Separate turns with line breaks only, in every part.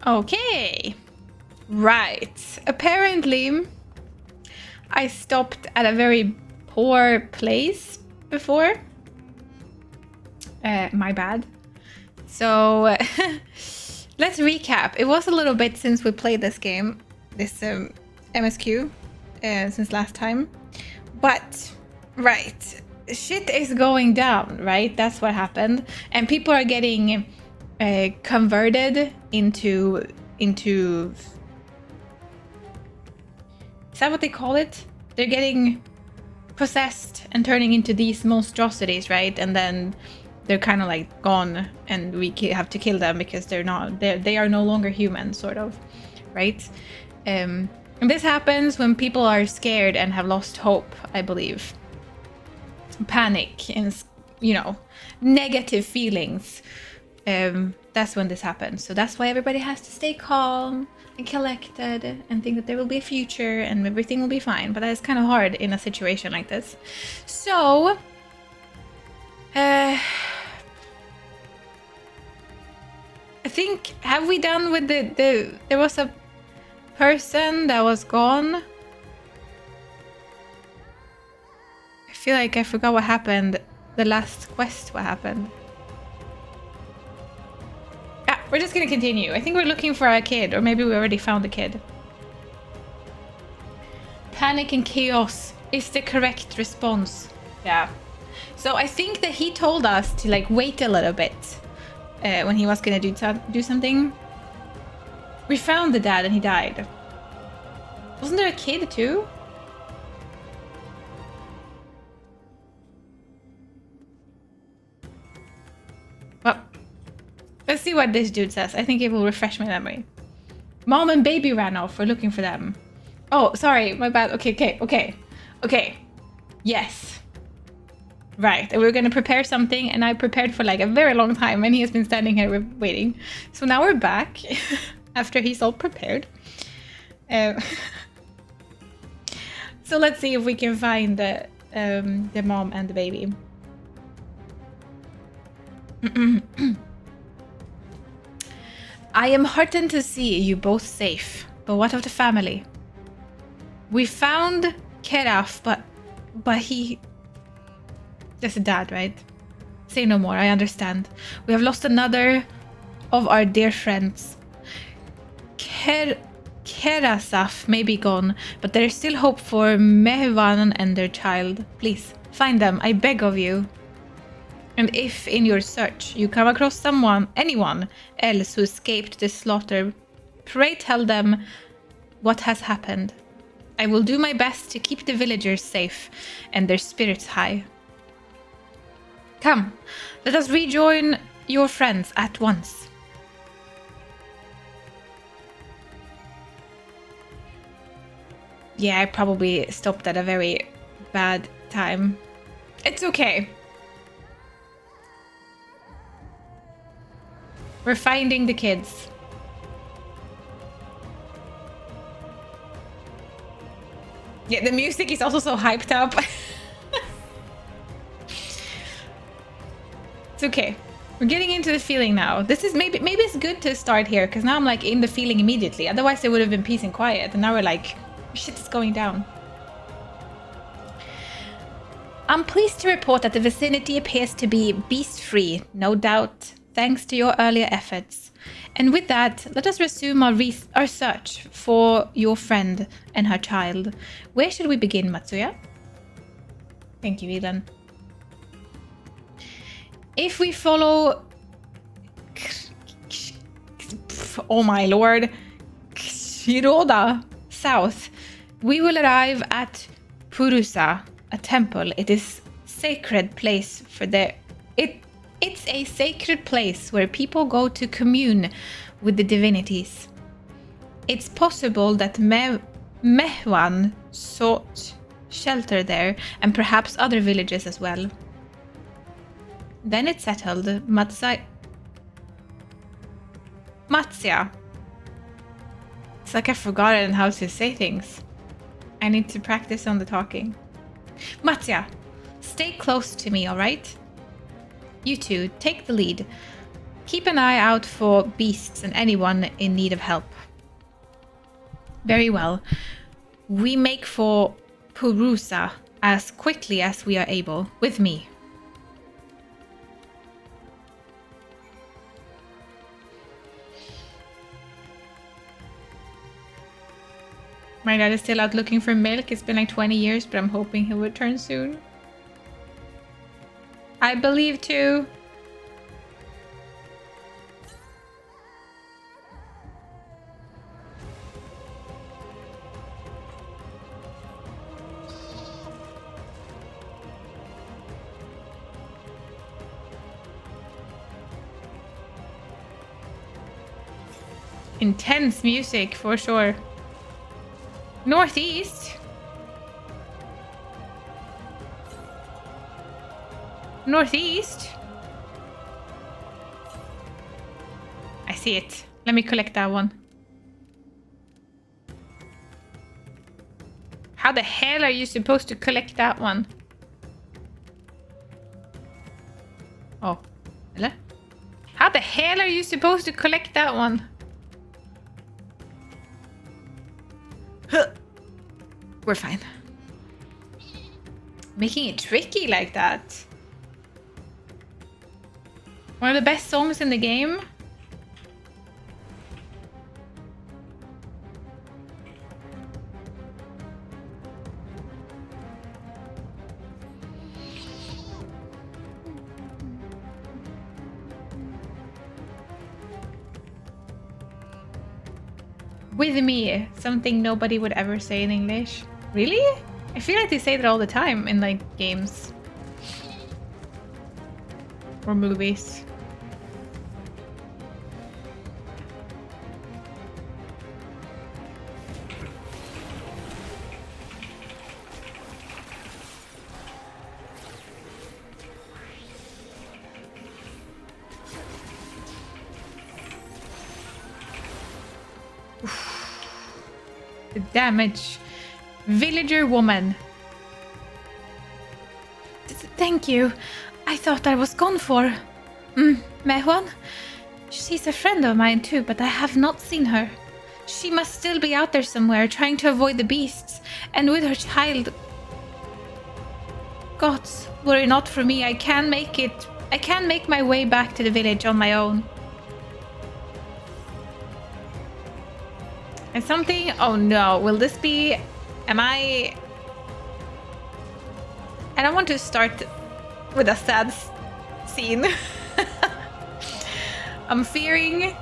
Okay. Right. Apparently, I stopped at a very poor place before. My bad. So, let's recap. It was a little bit since we played this game, this MSQ, since last time. But, right. Shit is going down, right? That's what happened. And people are getting converted into... Is that what they call it? They're getting possessed and turning into these monstrosities, right? And then they're kind of like gone, and we have to kill them because they are no longer human, sort of, right? And this happens when people are scared and have lost hope, I believe. Panic and, you know, negative feelings. That's when this happens. So that's why everybody has to stay calm and collected and think that there will be a future and everything will be fine. But that's kind of hard in a situation like this. So, I think, have we done with there was a person that was gone? I feel like I forgot what happened. The last quest, what happened? We're just gonna continue. I think we're looking for a kid, or maybe we already found a kid. Panic and chaos is the correct response. Yeah. So I think that he told us to like wait a little bit when he was gonna do something. We found the dad and he died. Wasn't there a kid too? Well, let's see what this dude says. I think it will refresh my memory. Mom and baby ran off. We're looking for them. Oh, sorry. My bad. Okay. Yes. Right. And we're going to prepare something. And I prepared for like a very long time. And he has been standing here waiting. So now we're back. After he's all prepared. So let's see if we can find the mom and the baby. I am heartened to see you both safe, but what of the family? We found Keraf, but he... That's a dad, right? Say no more, I understand. We have lost another of our dear friends. Kerasaf may be gone, but there is still hope for Mehvan and their child. Please, find them, I beg of you. And if, in your search, you come across anyone else who escaped the slaughter, pray tell them what has happened. I will do my best to keep the villagers safe and their spirits high. Come, let us rejoin your friends at once. Yeah, I probably stopped at a very bad time. It's okay. We're finding the kids. Yeah, the music is also so hyped up. It's okay. We're getting into the feeling now. This is maybe it's good to start here, because now I'm like in the feeling immediately. Otherwise it would have been peace and quiet. And now we're like, shit is going down. I'm pleased to report that the vicinity appears to be beast-free, no doubt, thanks to your earlier efforts. And with that, let us resume our search for your friend and her child. Where should we begin, Matsuya? Thank you, Elan. If we follow... Oh my lord. Shiroda south, we will arrive at Purusa, a temple. It is sacred place for their... It's a sacred place where people go to commune with the divinities. It's possible that Mehwan sought shelter there, and perhaps other villages as well. Then it settled Matsya. It's like I've forgotten how to say things. I need to practice on the talking. Matsya, stay close to me, alright? You two, take the lead. Keep an eye out for beasts and anyone in need of help. Very well. We make for Purusa as quickly as we are able, with me. My dad is still out looking for milk. It's been like 20 years, but I'm hoping he'll return soon. I believe too. Intense music, for sure. Northeast? Northeast? I see it. Let me collect that one. How the hell are you supposed to collect that one? Oh, hello? How the hell are you supposed to collect that one? Huh. We're fine. Making it tricky like that. One of the best songs in the game. With me, something nobody would ever say in English. Really? I feel like they say that all the time in like games. Or movies. The damage. Villager woman. Thank you. I thought I was gone for. Mehwan? She's a friend of mine too, but I have not seen her. She must still be out there somewhere, trying to avoid the beasts, and with her child. Gods, were it not for me, I can't make it. I can't make my way back to the village on my own. And something... Oh no, will this be... Am I... I don't want to start with a sad scene. I'm fearing...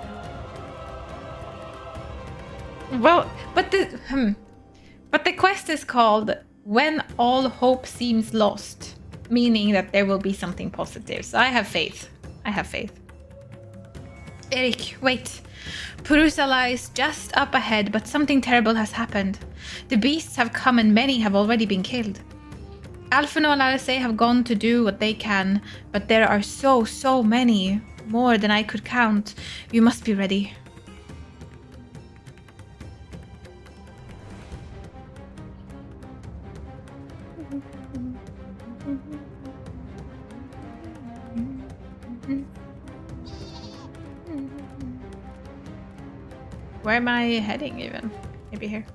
Well, but the quest is called When All Hope Seems Lost, meaning that there will be something positive. So I have faith. I have faith. Erik, wait. Purusa lies just up ahead, but something terrible has happened. The beasts have come and many have already been killed. Alphino and Arise have gone to do what they can, but there are so many. More than I could count. You must be ready. Where am I heading even? Maybe here.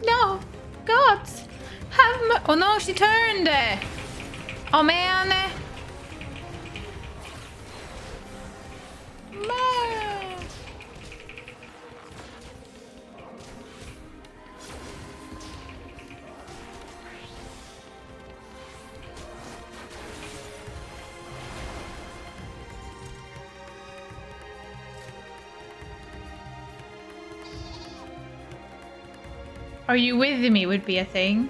No! Gods! Oh no, she turned! Oh man! Man. Are you with me would be a thing.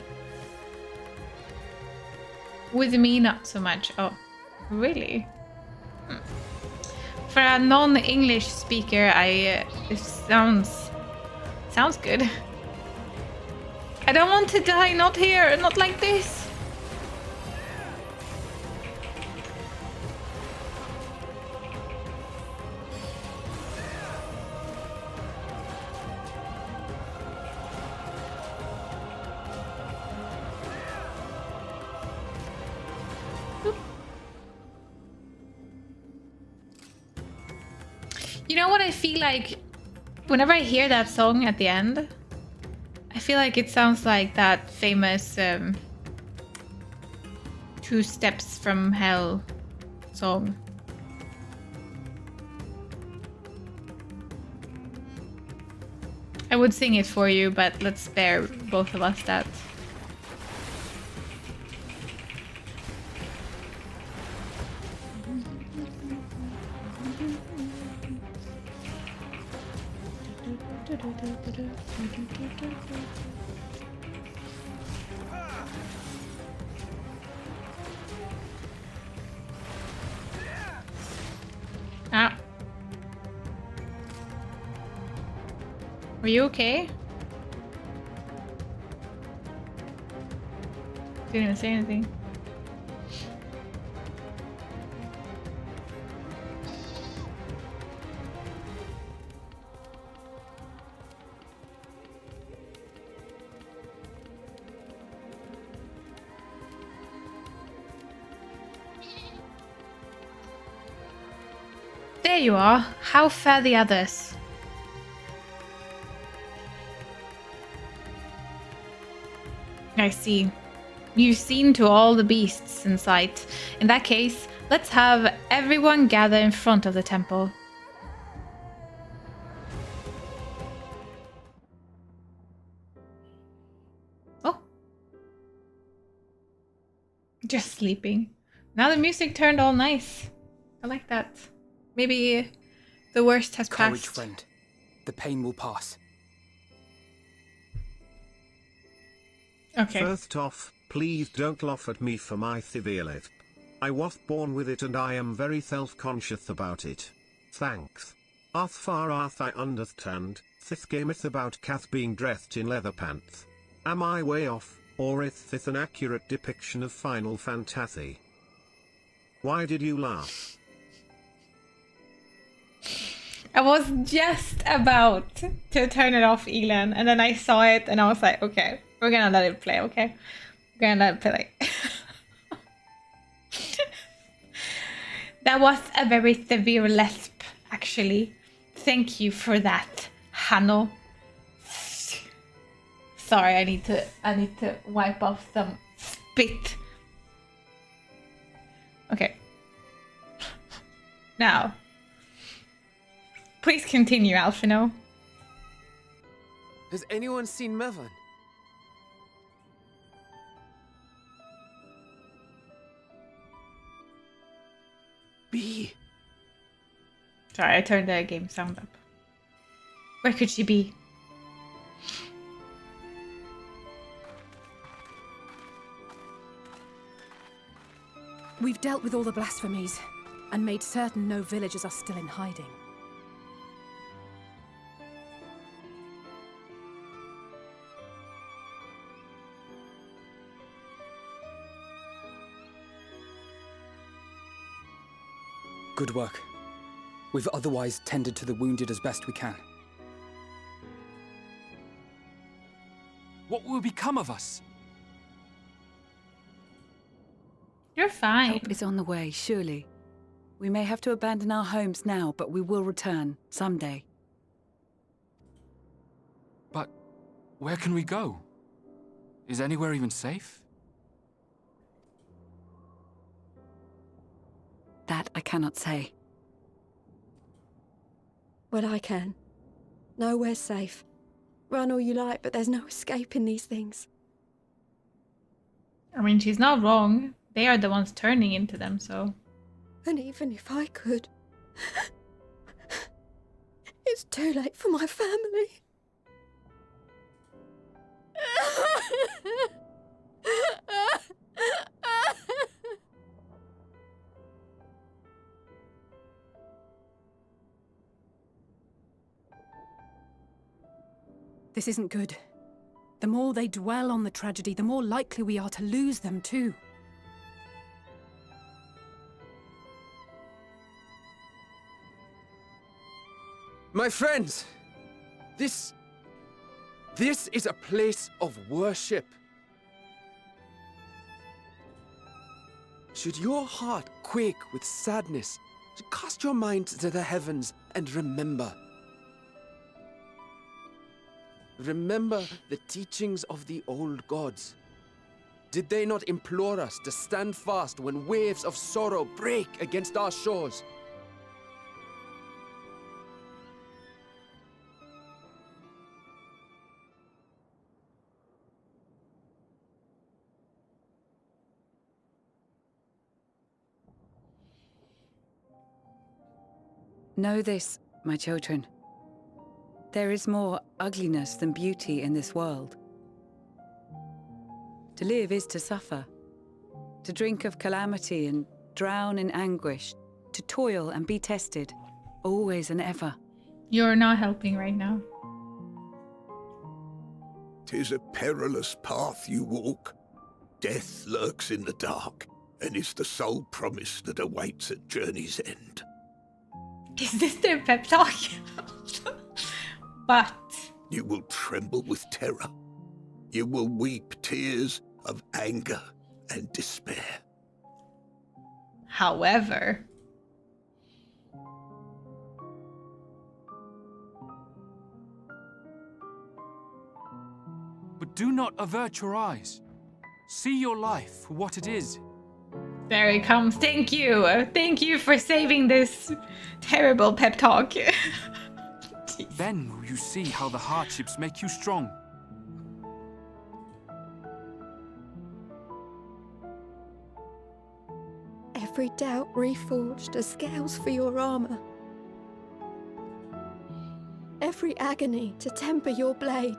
With me, not so much. Oh, really? For a non-English speaker, it sounds good. I don't want to die, not here, not like this. You know what I feel like? Whenever I hear that song at the end, I feel like it sounds like that famous 2 Steps from Hell song. I would sing it for you, but let's spare both of us that. Ah. Are you okay? Didn't even say anything. There you are. How fare the others? I see. You've seen to all the beasts in sight. In that case, let's have everyone gather in front of the temple. Oh. Just sleeping. Now the music turned all nice. I like that. Maybe the worst has passed.
Courage, friend. The pain will pass.
Okay.
First off, please don't laugh at me for my severe lisp. I was born with it and I am very self-conscious about it. Thanks. As far as I understand, this game is about Kath being dressed in leather pants. Am I way off, or is this an accurate depiction of Final Fantasy? Why did you laugh?
I was just about to turn it off, Elon, and then I saw it and I was like, okay, we're gonna let it play, okay? We're gonna let it play. That was a very severe lisp, actually. Thank you for that, Hanno. Sorry, I need to wipe off some spit. Okay. Now, please continue, Alphino.
Has anyone seen Mervyn? B.
Sorry, I turned the game sound up. Where could she be?
We've dealt with all the blasphemies and made certain no villagers are still in hiding.
Good work. We've otherwise tended to the wounded as best we can. What will become of us?
You're fine.
Help is on the way, surely. We may have to abandon our homes now, but we will return someday.
But where can we go? Is anywhere even safe?
That I cannot say.
Well, I can. Nowhere's safe. Run all you like, but there's no escaping these things.
I mean, she's not wrong. They are the ones turning into them, so...
And even if I could... it's too late for my family.
This isn't good. The more they dwell on the tragedy, the more likely we are to lose them too.
My friends! This is a place of worship. Should your heart quake with sadness, cast your mind to the heavens
and remember. Remember the teachings of the old gods. Did they not implore us to stand fast when waves of sorrow break against our shores?
Know this, my children. There is more ugliness than beauty in this world. To live is to suffer, to drink of calamity and drown in anguish, to toil and be tested, always and ever.
You're not helping right now.
'Tis a perilous path you walk. Death lurks in the dark, and is the sole promise that awaits at journey's end.
Is this their pep talk? But
You will tremble with terror. You will weep tears of anger and despair.
however,
But do not avert your eyes. See your life for what it is.
there it comes. Thank you. Thank you for saving this terrible pep talk.
Then will you see how the hardships make you strong.
Every doubt reforged as scales for your armor. Every agony to temper your blade.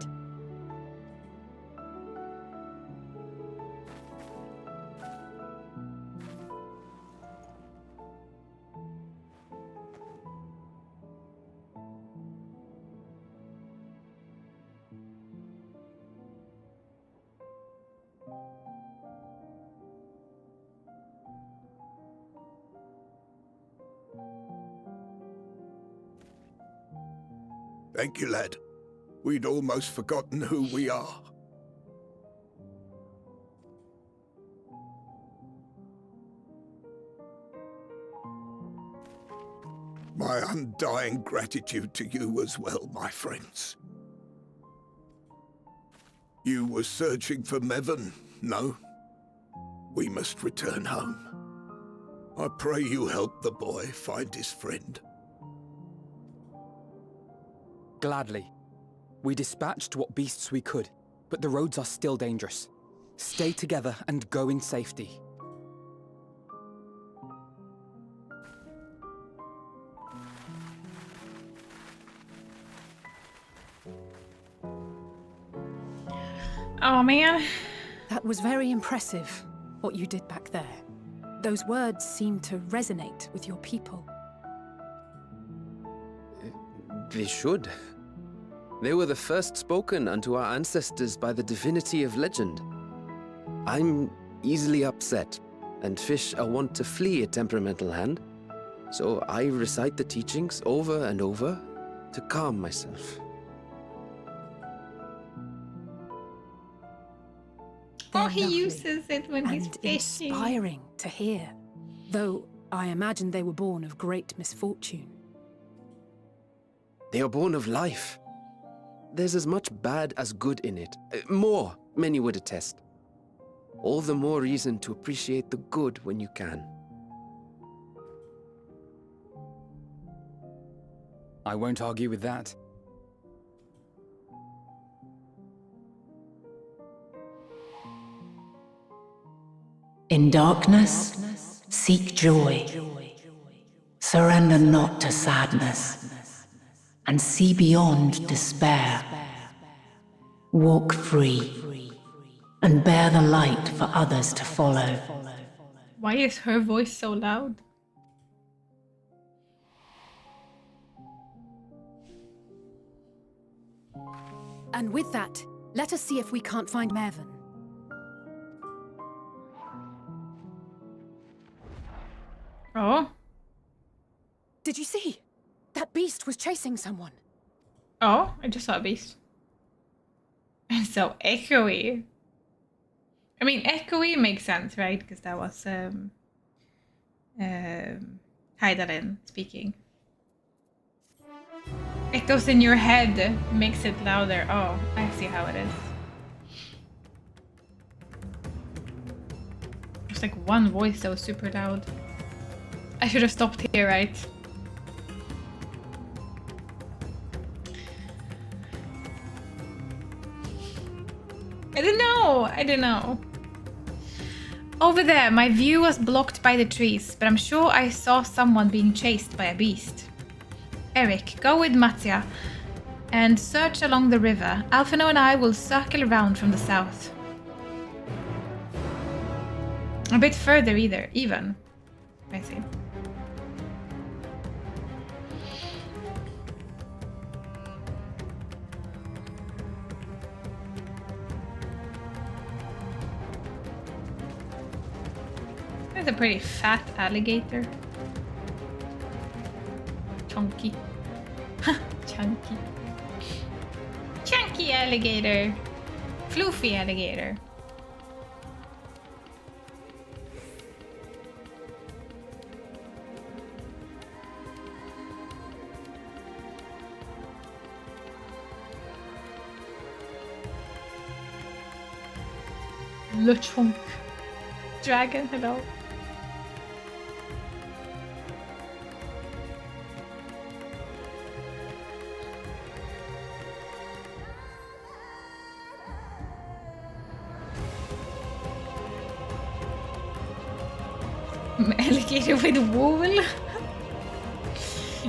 Thank you, lad. We'd almost forgotten who we are. My undying gratitude to you as well, my friends. You were searching for Mevon, no? We must return home. I pray you help the boy find his friend.
Gladly. We dispatched what beasts we could, but the roads are still dangerous. Stay together and go in safety.
Oh man.
That was very impressive, what you did back there. Those words seem to resonate with your people.
They should. They were the first spoken unto our ancestors by the divinity of legend. I'm easily upset, and fish are wont to flee a temperamental hand, so I recite the teachings over and over to calm myself.
Oh,
They're
he
lovely
uses it when he's
and
fishing.
inspiring to hear. Though I imagine they were born of great misfortune.
They are born of life. There's as much bad as good in it. More, many would attest. All the more reason to appreciate the good when you can.
I won't argue with that.
In darkness, seek joy. Surrender not to sadness, and see beyond despair. Walk free, and bear the light for others to follow.
Why is her voice so loud?
And with that, let us see if we can't find Mevon.
Oh.
Did you see? That beast was chasing someone.
Oh, I just saw a beast. And so echoey. I mean, echoey makes sense, right? Because that was Hydarin speaking. Echoes in your head makes it louder. Oh, I see how it is. There's like one voice that was super loud. I should have stopped here, right? I don't know. Over there, my view was blocked by the trees, but I'm sure I saw someone being chased by a beast. Eric, go with Mattia and search along the river. Alphino and I will circle around from the south. A bit further even. I see. That's a pretty fat alligator. Chunky. Chunky. Chunky alligator. Floofy alligator. Le chunk. Dragon, hello. Alligator with wool?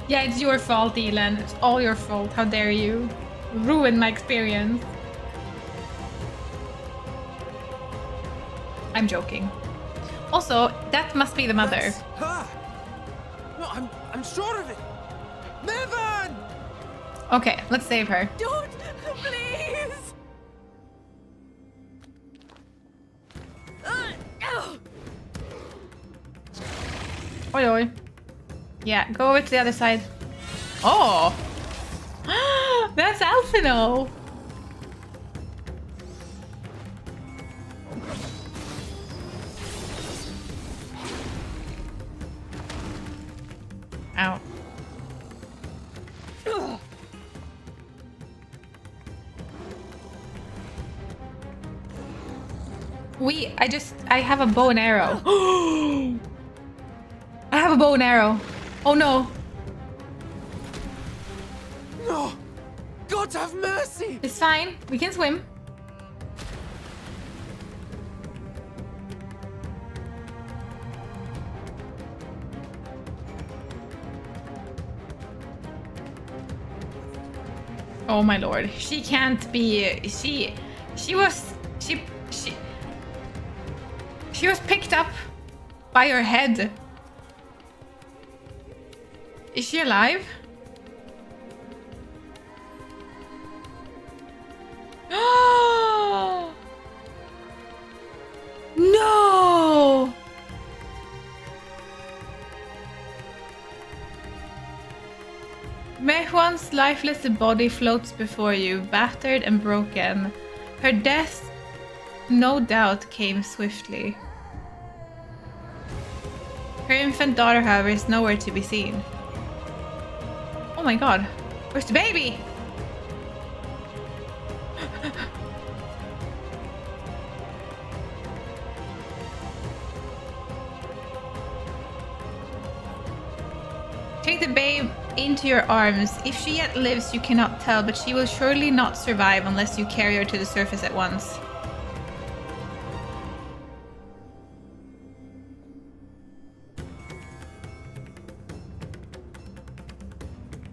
Yeah, it's your fault, Elan. It's all your fault. How dare you? Ruin my experience. I'm joking. Also, that must be the mother.
That's her. No, I'm sure of it. Mevan!
Okay, let's save her.
Don't, please!
Oi, oi. Yeah, go over to the other side. Oh! That's Alphino! Ow. I have a bow and arrow. I have a bow and arrow. Oh no.
No! God have mercy!
It's fine. We can swim. Oh my lord. She can't be... She was picked up by her head. Is she alive? No! Mehuan's lifeless body floats before you, battered and broken. Her death, no doubt, came swiftly. Her infant daughter, however, is nowhere to be seen. Oh my god. Where's the baby? Take the babe into your arms. If she yet lives, you cannot tell, but she will surely not survive unless you carry her to the surface at once.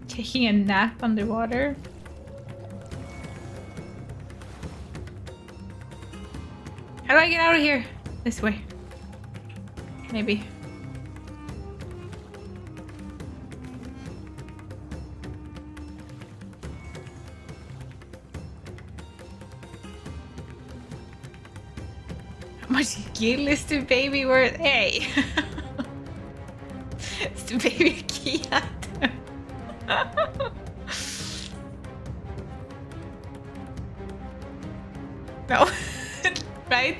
Taking a nap underwater. How do I get out of here? This way. Maybe. How much gil is the baby worth? Hey! It's the baby cat. No. Right?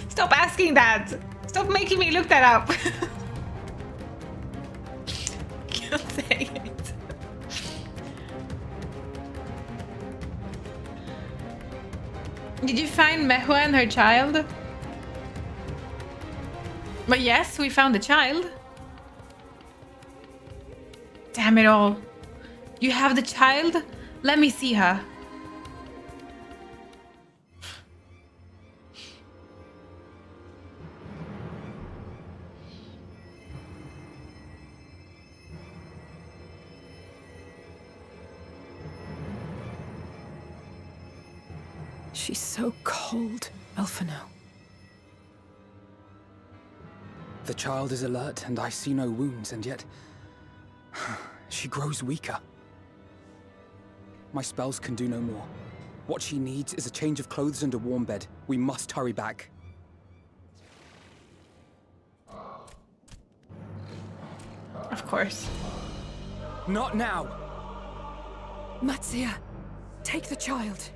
Stop asking that. Stop making me look that up. not saying it. Did you find Mehua and her child? But yes, we found the child. Damn it all. You have the child? Let me see her.
She's so cold, Elfino.
The child is alert and I see no wounds, and yet she grows weaker. My spells can do no more. What she needs is a change of clothes and a warm bed. We must hurry back.
Of course.
Not now!
Matsia, take the child.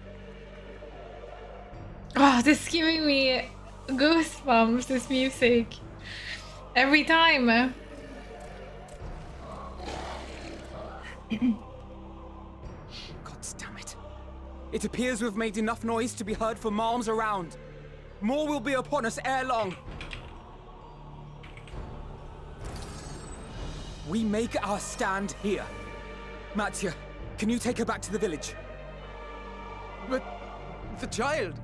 Oh, this is giving me goosebumps, this music. Every time.
God damn it. It appears we've made enough noise to be heard for miles around. More will be upon us ere long. We make our stand here. Mattia, can you take her back to the village?
But the child,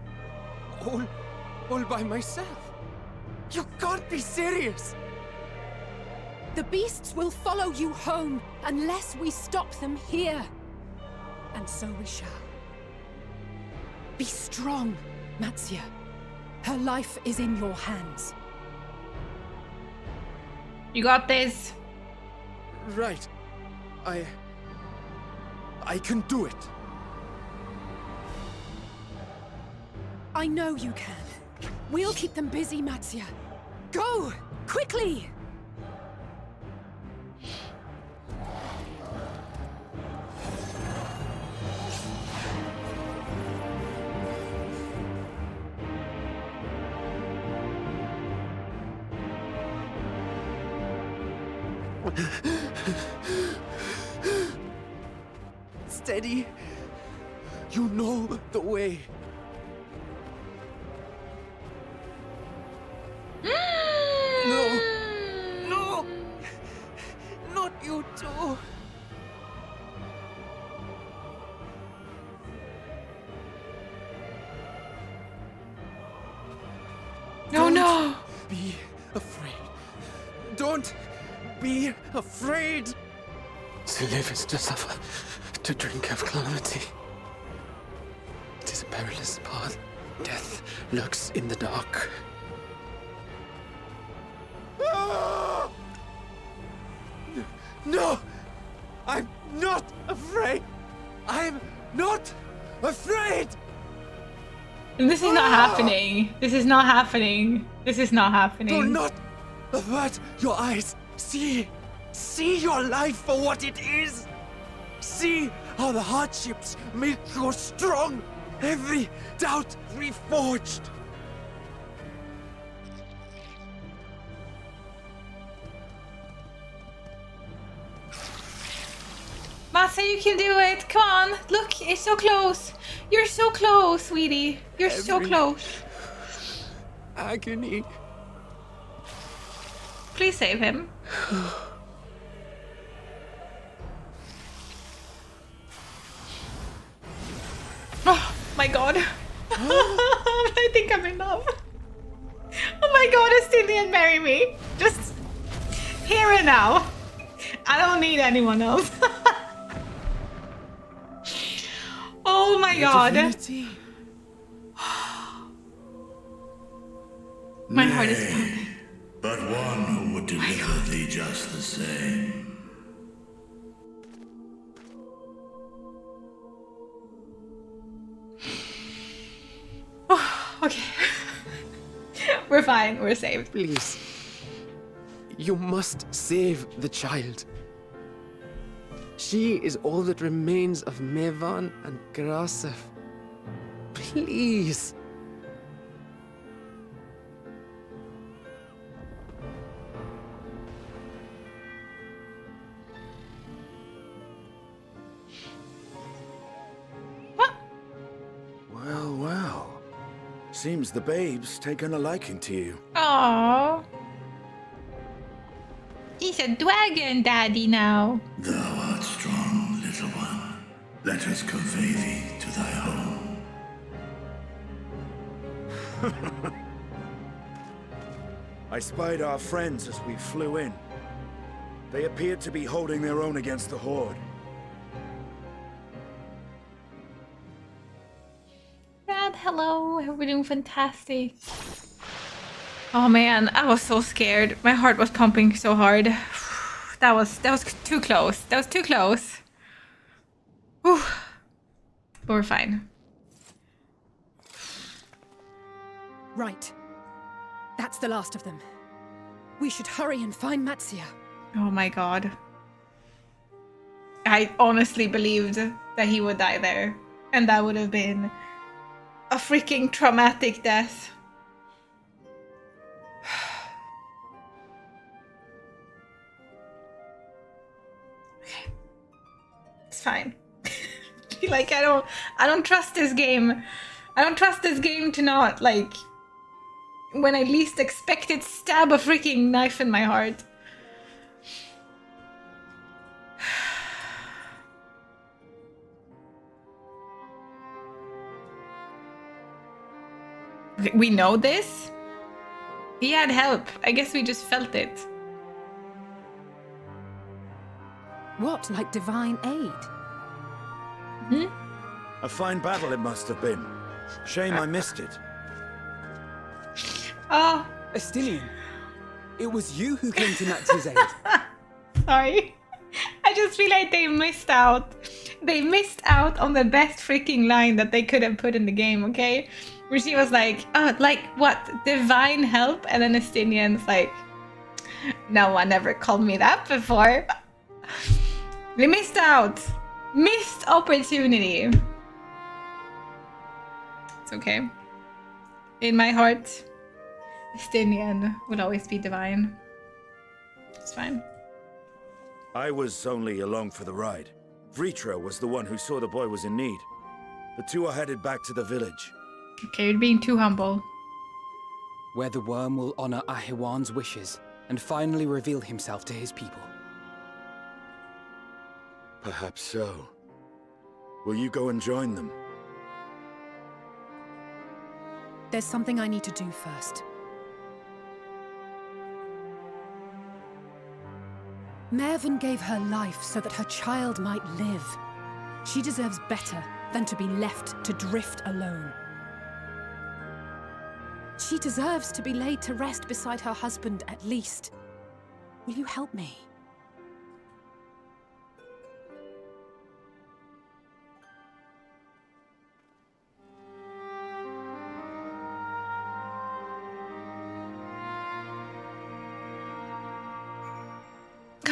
all by myself. You can't be serious.
The beasts will follow you home unless we stop them here. And so we shall. Be strong, Matsia. Her life is in your hands.
You got this.
Right. I can do it.
I know you can. We'll keep them busy, Matsia. Go! Quickly!
Steady. You know the way. No! No! Not you too!
No, no!
Be afraid. Don't be afraid! To live is to suffer, to drink of calamity. It is a perilous path. Death lurks in the dark. No! I'm not afraid! I'm not afraid!
This is not happening. This is not happening. This is not happening.
Do not avert your eyes. See your life for what it is. See how the hardships make you strong. Every doubt reforged.
Masa, you can do it. Come on. Look, it's so close. You're so close, sweetie. You're so close.
Agony.
Please save him. Oh my god. I think I'm in love. Oh my god, Estilian, marry me. Just here and now. I don't need anyone else. Oh my god. My heart is pounding.
But one who would deliver thee just the same.
Oh, okay. We're fine. We're saved.
Please. You must save the child. She is all that remains of Mevan and Grasef. Please.
Seems the babe's taken a liking to you.
Aww. He's a dragon daddy now.
Thou art strong, little one. Let us convey thee to thy home.
I spied our friends as we flew in. They appeared to be holding their own against the Horde.
Brad, hello. I hope we're doing fantastic. Oh man, I was so scared. My heart was pumping so hard. That was too close. That was too close. Whew. But we're fine.
Right. That's the last of them. We should hurry and find Matsia.
Oh my god. I honestly believed that he would die there. And that would have been a freaking traumatic death. Okay. It's fine. Like I don't trust this game. I don't trust this game to not, like, when I least expect it, stab a freaking knife in my heart. We know this? He had help. I guess we just felt it.
What, like divine aid?
Hmm?
A fine battle it must have been. Shame I missed it.
Oh.
Estinian, it was you who came to Natsia's aid.
Sorry. I just feel like they missed out. They missed out on the best freaking line that they could have put in the game, okay? Where she was like, oh, like what? Divine help? And then Estinian's like, no one ever called me that before. They missed out. Missed opportunity. It's okay. In my heart, Estinian will always be divine. It's fine.
I was only along for the ride. Vritra was the one who saw the boy was in need. The two are headed back to the village.
Okay, you're being too humble.
Where the worm will honor Ahiwan's wishes and finally reveal himself to his people.
Perhaps so. Will you go and join them?
There's something I need to do first. Mervyn gave her life so that her child might live. She deserves better than to be left to drift alone. She deserves to be laid to rest beside her husband, at least. Will you help me?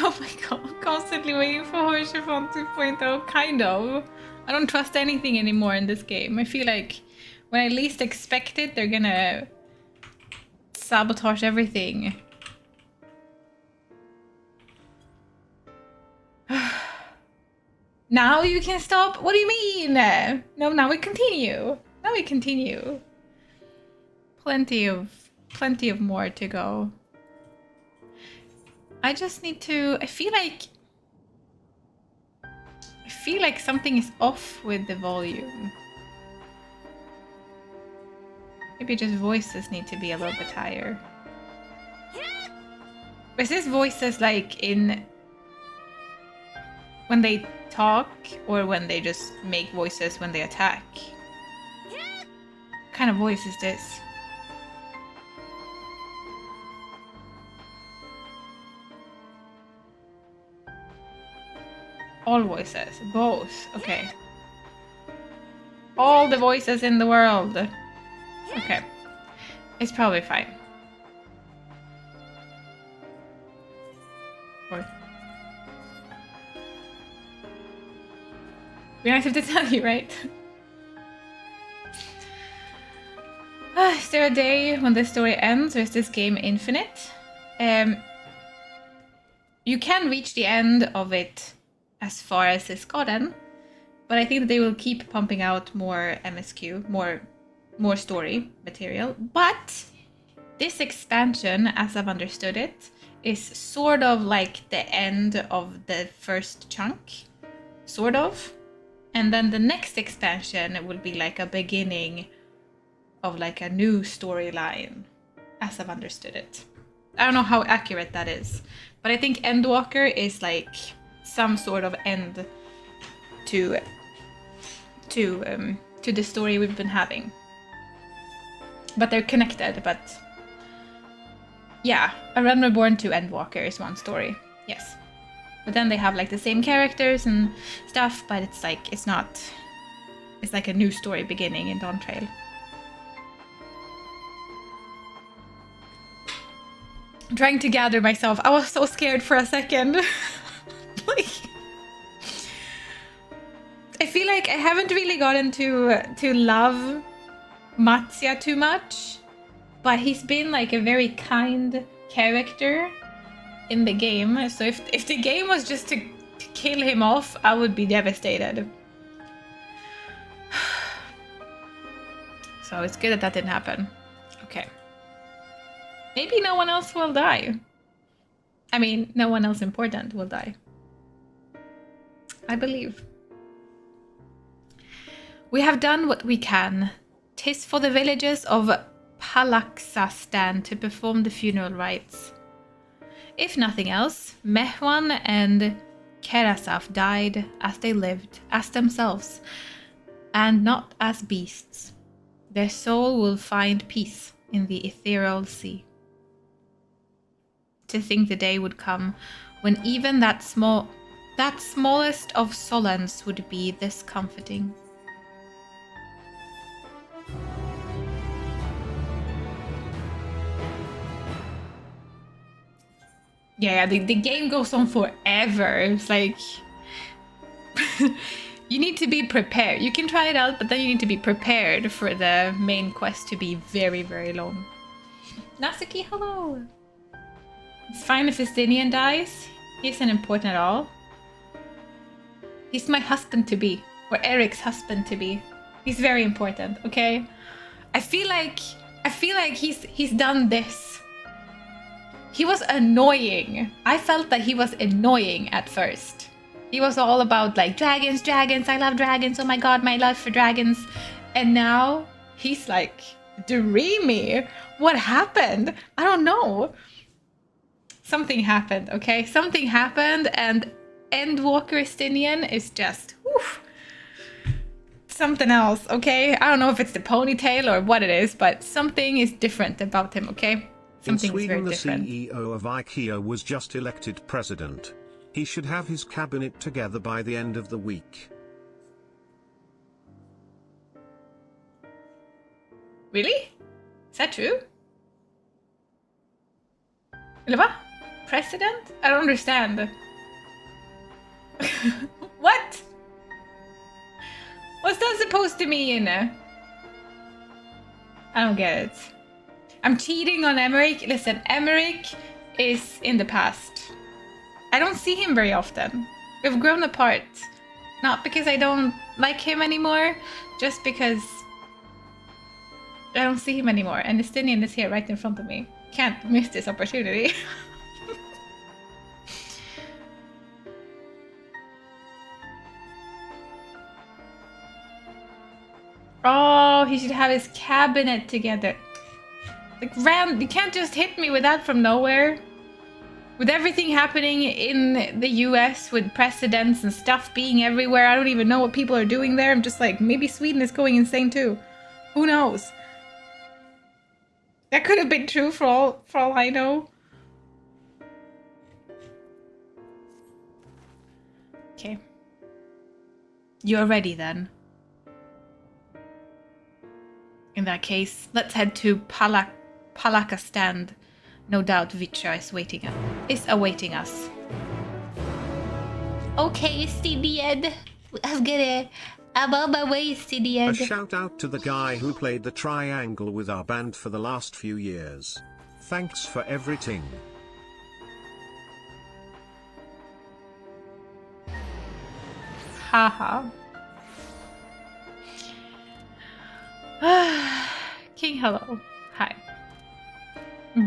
Oh my god, constantly waiting for Horshafon 2.0, kind of. I don't trust anything anymore in this game. I feel like when I least expect it, they're gonna sabotage everything. Now you can stop? What do you mean? No, now we continue. Now we continue. Plenty of more to go. I just need to, I feel like something is off with the volume. Maybe just voices need to be a little bit higher. Is this voices like in when they talk or when they just make voices when they attack? What kind of voice is this? All voices, both, okay. All the voices in the world. Okay, it's probably fine. Or... we don't have to tell you, right? Is there a day when the story ends, or is this game infinite? You can reach the end of it as far as it's gotten, but I think that they will keep pumping out more MSQ, more more story material. But this expansion, as I've understood it, is sort of like the end of the first chunk. Sort of. And then the next expansion will be like a beginning of like a new storyline, as I've understood it. I don't know how accurate that is, but I think Endwalker is like some sort of end to the story we've been having. But they're connected, but yeah, A Realm Reborn to Endwalker is one story, yes. But then they have like the same characters and stuff, but it's like, it's not, it's like a new story beginning in Dawn Trail. I'm trying to gather myself. I was so scared for a second. Like, I feel like I haven't really gotten to love Matsya too much, but he's been like a very kind character in the game. So if the game was just to kill him off, I would be devastated. So it's good that that didn't happen. Okay. Maybe no one else will die. I mean, no one else important will die. I believe. We have done what we can. 'Tis for the villagers of Palaxastan to perform the funeral rites. If nothing else, Mehwan and Kerasaf died as they lived, as themselves, and not as beasts. Their soul will find peace in the ethereal sea. To think the day would come when even that smallest of Solans would be this comforting. Yeah, the game goes on forever. It's like you need to be prepared. You can try it out, but then you need to be prepared for the main quest to be very, very long. Nasuki, hello! It's fine if Estinian dies. He isn't important at all. He's my husband-to-be, or Eric's husband-to-be. He's very important, okay? I feel like he's done this. He was annoying. I felt that he was annoying at first. He was all about like dragons, I love dragons, oh my god, my love for dragons. And now he's like dreamy. What happened? I don't know. Something happened, okay? Something happened, and Endwalker Estinian is just whew, something else, okay? I don't know if it's the ponytail or what it is, but something is different about him, okay? Something
In Sweden,
is very different.
the CEO of IKEA was just elected president. He should have his cabinet together by the end of the week.
Really? Is that true? Eller va? President? I don't understand. What? What's that supposed to mean? I don't get it. I'm cheating on Emmerich. Listen, Emmerich is in the past. I don't see him very often. We've grown apart. Not because I don't like him anymore, just because I don't see him anymore. And Estinian is here right in front of me. Can't miss this opportunity. Oh, he should have his cabinet together. Like, Rand, you can't just hit me with that from nowhere. With everything happening in the US, with presidents and stuff being everywhere, I don't even know what people are doing there. I'm just like, maybe Sweden is going insane too. Who knows? That could have been true for all I know. Okay. You're ready then. In that case, let's head to Palakastan. No doubt Vitra is awaiting us. Okay, Stidiad. I'm on my way, Stidiad.
A shout out to the guy who played the triangle with our band for the last few years. Thanks for everything.
Haha. King, hello. Hi.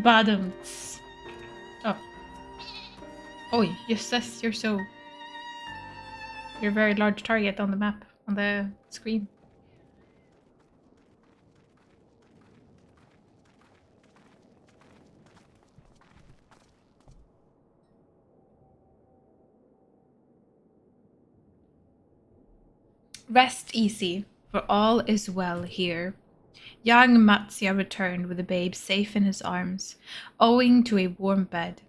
Bottoms. Oh. Oh, yes, you're so... You're a very large target on the map, on the screen. Rest easy, for all is well here. Young Matsya returned with the babe safe in his arms, owing to a warm bed.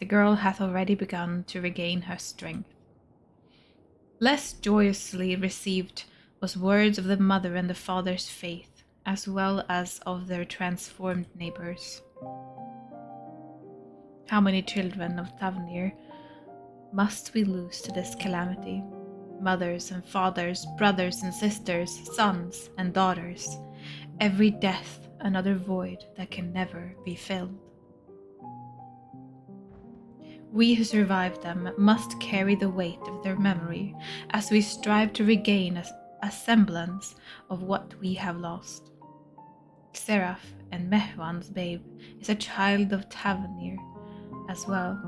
The girl hath already begun to regain her strength. Less joyously received was words of the mother and the father's faith, as well as of their transformed neighbors. How many children of Tavnir must we lose to this calamity? Mothers and fathers, brothers and sisters, sons and daughters. Every death another void that can never be filled. We who survived them must carry the weight of their memory as we strive to regain a semblance of what we have lost. Seraph and Mehwan's babe is a child of Tavanir as well.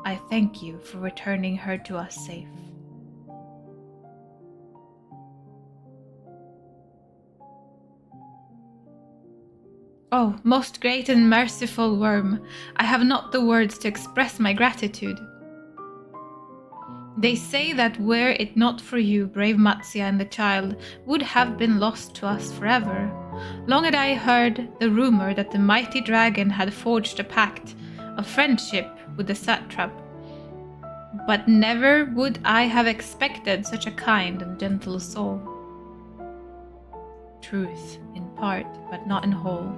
I thank you for returning her to us safe. Oh, most great and merciful worm, I have not the words to express my gratitude. They say that were it not for you, brave Matsya and the child would have been lost to us forever. Long had I heard the rumor that the mighty dragon had forged a pact of friendship with the satrap, but never would I have expected such a kind and gentle soul. Truth in part, but not in whole.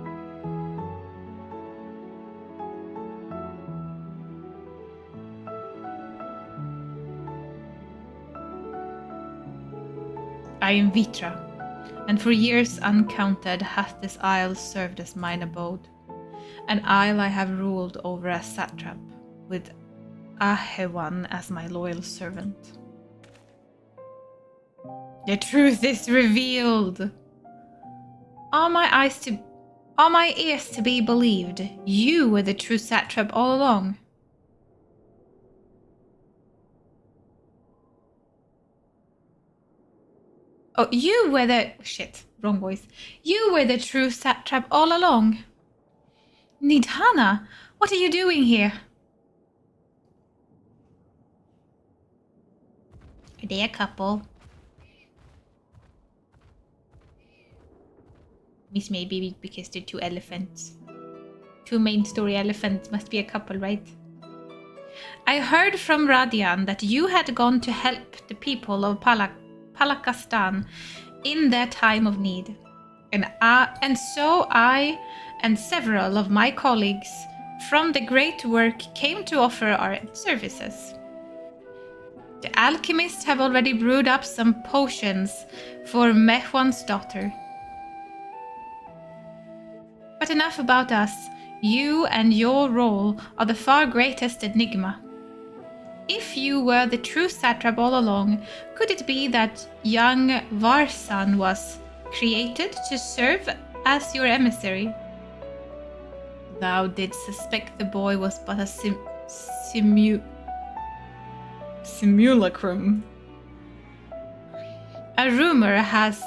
I am Vitra, and for years uncounted hath this isle served as mine abode. An isle I have ruled over as satrap, with Ahewan as my loyal servant. The truth is revealed! Are my ears to be believed? You were the true satrap all along. Oh, you were the... Shit, wrong voice. You were the true satrap all along. Nidhana, what are you doing here? Are they a couple? Miss maybe because they're two elephants. Two main story elephants must be a couple, right? I heard from Radian that you had gone to help the people of Palakastan in their time of need. And so I and several of my colleagues from the great work came to offer our services. The alchemists have already brewed up some potions for Mehwan's daughter. But enough about us. You and your role are the far greatest enigma. If you were the true satrap all along, could it be that young Varsan was created to serve as your emissary? Thou didst suspect the boy was but a simulacrum. A rumor has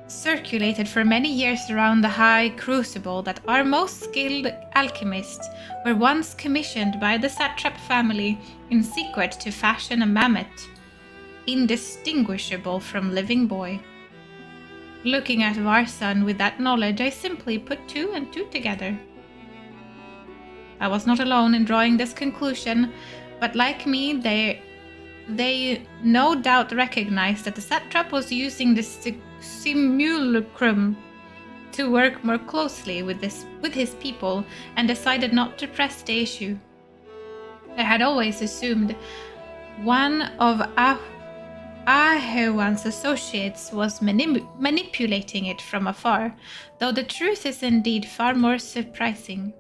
circulated for many years around the High Crucible that our most skilled alchemists were once commissioned by the satrap family in secret to fashion a mammoth indistinguishable from living boy. Looking at Varsan with that knowledge, I simply put two and two together. I was not alone in drawing this conclusion, but like me, they no doubt recognized that the satrap was using this simulacrum to work more closely with his people and decided not to press the issue. I had always assumed one of Ahewan's associates was manipulating it from afar, though the truth is indeed far more surprising.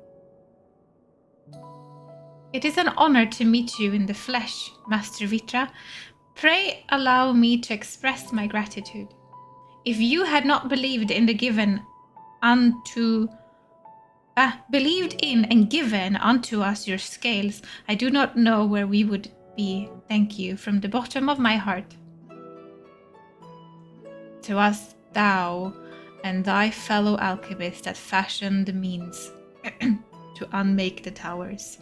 It is an honor to meet you in the flesh, Master Vitra. Pray allow me to express my gratitude. If you had not believed in believed in and given unto us your scales, I do not know where we would be. Thank you from the bottom of my heart. To us, thou and thy fellow alchemists that fashioned the means to unmake the towers.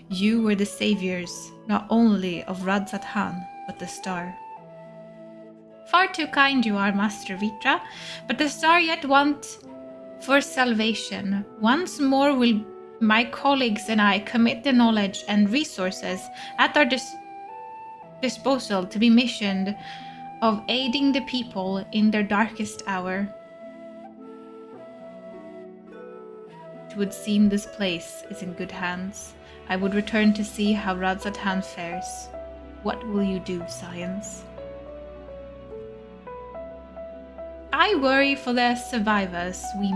You were the saviors, not only of Radzat-Han, but the star. Far too kind you are, Master Vitra, but the star yet want for salvation. Once more will my colleagues and I commit the knowledge and resources at our disposal to be missioned of aiding the people in their darkest hour. It would seem this place is in good hands. I would return to see how Radzat-Han fares. What will you do, Science? I worry for the survivors we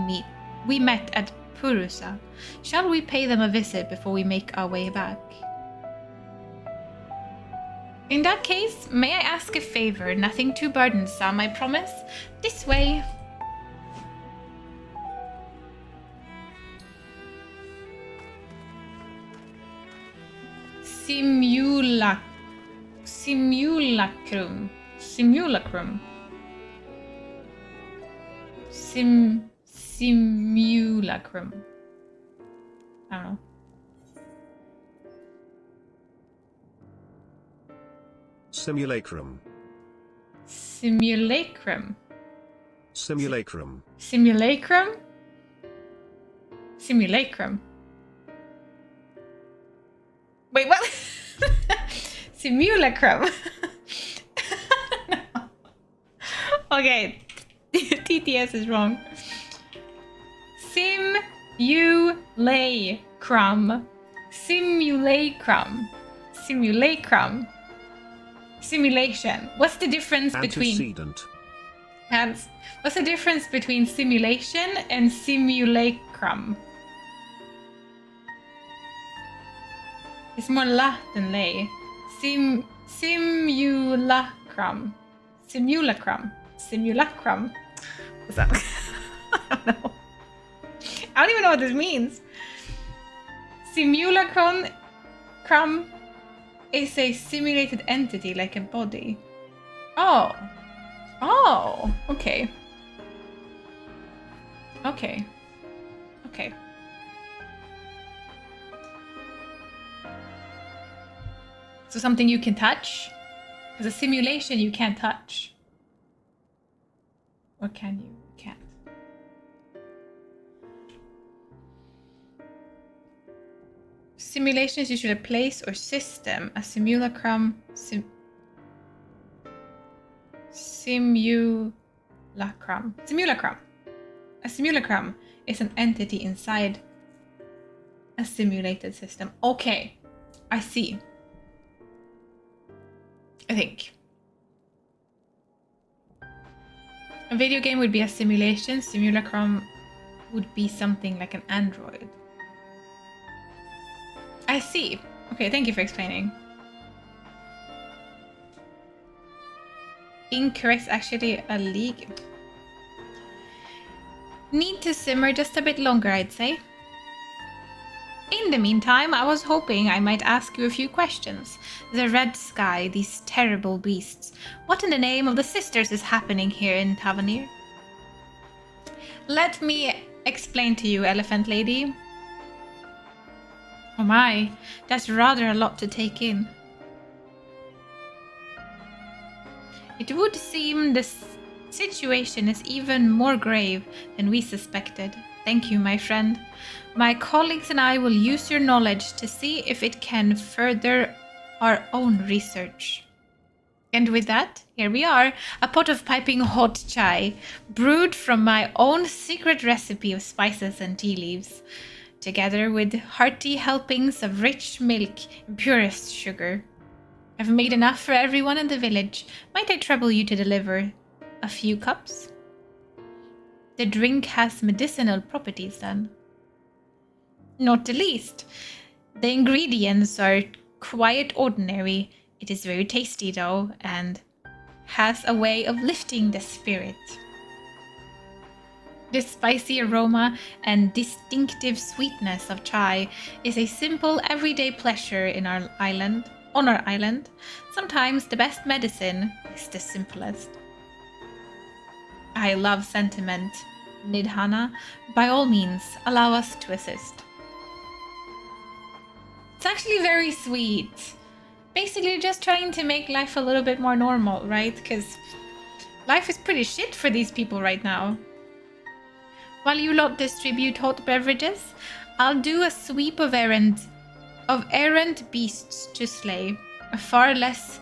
met at Purusa. Shall we pay them a visit before we make our way back? In that case, may I ask a favor? Nothing too burdensome, I promise. This way. Simulacrum. Simulacrum. I don't know.
Simulacrum.
Simulacrum.
Simulacrum.
Simulacrum? Simulacrum. Wait, what? Simulacrum. No. Okay. TTS is wrong. Simulacrum. Simulacrum. Simulacrum. Simulation. What's the difference between...
Antecedent.
What's the difference between simulation and simulacrum? It's more la than lay. Simulacrum. Simulacrum. Simulacrum. What's that? I don't know. I don't even know what this means. Simulacrum is a simulated entity, like a body. Oh. Oh, okay. Okay. Okay. So something you can touch? Because a simulation you can't touch. Or can you? You can't. Simulation is usually a place or system. A simulacrum... Simulacrum. Simulacrum. A simulacrum is an entity inside a simulated system. Okay. I see. I think. A video game would be a simulation. Simulacrum would be something like an android. I see. Okay, thank you for explaining. Incorrect, actually a league. Need to simmer just a bit longer, I'd say. In the meantime, I was hoping I might ask you a few questions. The red sky, these terrible beasts. What in the name of the sisters is happening here in Tavanir? Let me explain to you, Elephant Lady. Oh my, that's rather a lot to take in. It would seem this situation is even more grave than we suspected. Thank you, my friend. My colleagues and I will use your knowledge to see if it can further our own research. And with that, here we are, a pot of piping hot chai, brewed from my own secret recipe of spices and tea leaves, together with hearty helpings of rich milk and purest sugar. I've made enough for everyone in the village. Might I trouble you to deliver a few cups? The drink has medicinal properties then. Not the least. The ingredients are quite ordinary. It is very tasty though, and has a way of lifting the spirit. The spicy aroma and distinctive sweetness of chai is a simple, everyday pleasure in our island. On our island, sometimes the best medicine is the simplest. I love sentiment, Nidhana. By all means, allow us to assist. It's actually very sweet. Basically, just trying to make life a little bit more normal, right? Because life is pretty shit for these people right now. While you lot distribute hot beverages, I'll do a sweep of errant beasts to slay. A far less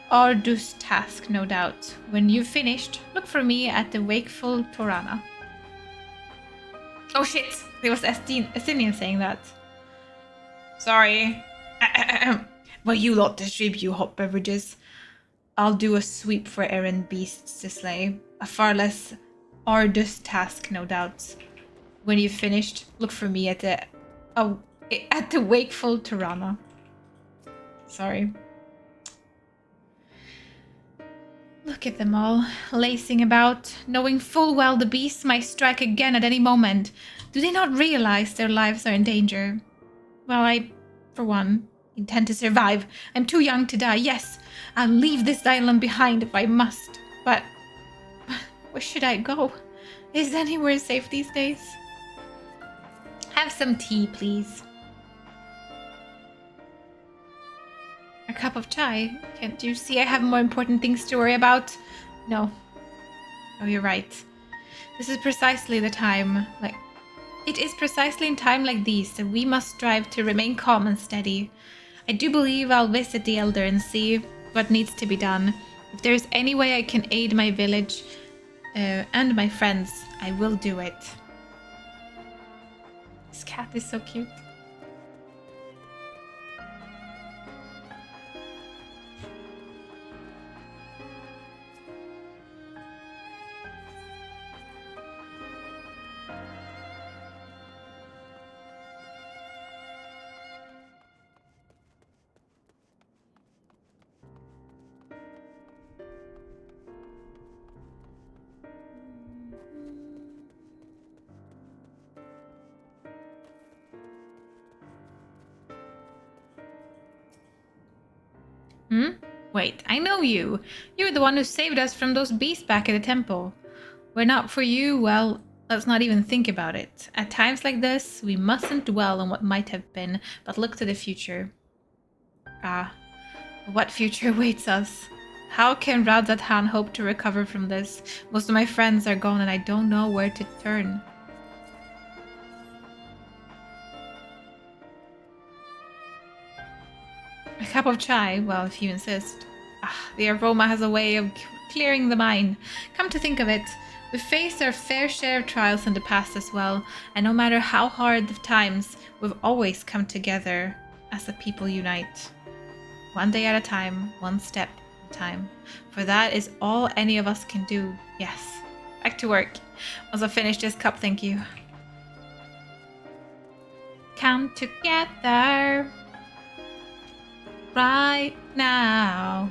arduous task, no doubt. When you've finished, look for me at the wakeful Torana. Oh shit! It was Estinian saying that. Sorry. While you lot distribute hot beverages, I'll do a sweep for errant beasts to slay. A far less arduous task, no doubt. When you've finished, look for me at the wakeful Tirana. Sorry. Look at them all, lacing about, knowing full well the beasts might strike again at any moment. Do they not realize their lives are in danger? Well, I, for one, intend to survive. I'm too young to die. Yes, I'll leave this island behind if I must. But where should I go? Is anywhere safe these days? Have some tea, please. A cup of chai? Can't you see I have more important things to worry about? No. Oh, you're right. This is precisely the time, it is precisely in time like these that we must strive to remain calm and steady. I do believe I'll visit the Elder and see what needs to be done. If there's any way I can aid my village and my friends, I will do it. This cat is so cute. Wait, I know you. You're the one who saved us from those beasts back at the temple. Were not for you, well, let's not even think about it. At times like this, we mustn't dwell on what might have been, but look to the future. Ah, what future awaits us? How can Radzat-Han hope to recover from this? Most of my friends are gone and I don't know where to turn. A cup of chai? Well, if you insist. The aroma has a way of clearing the mind. Come to think of it, we've faced our fair share of trials in the past as well, and no matter how hard the times, we've always come together as a people unite. One day at a time, one step at a time. For that is all any of us can do. Yes. Back to work. Once I finish this cup, thank you. Come together. Right now,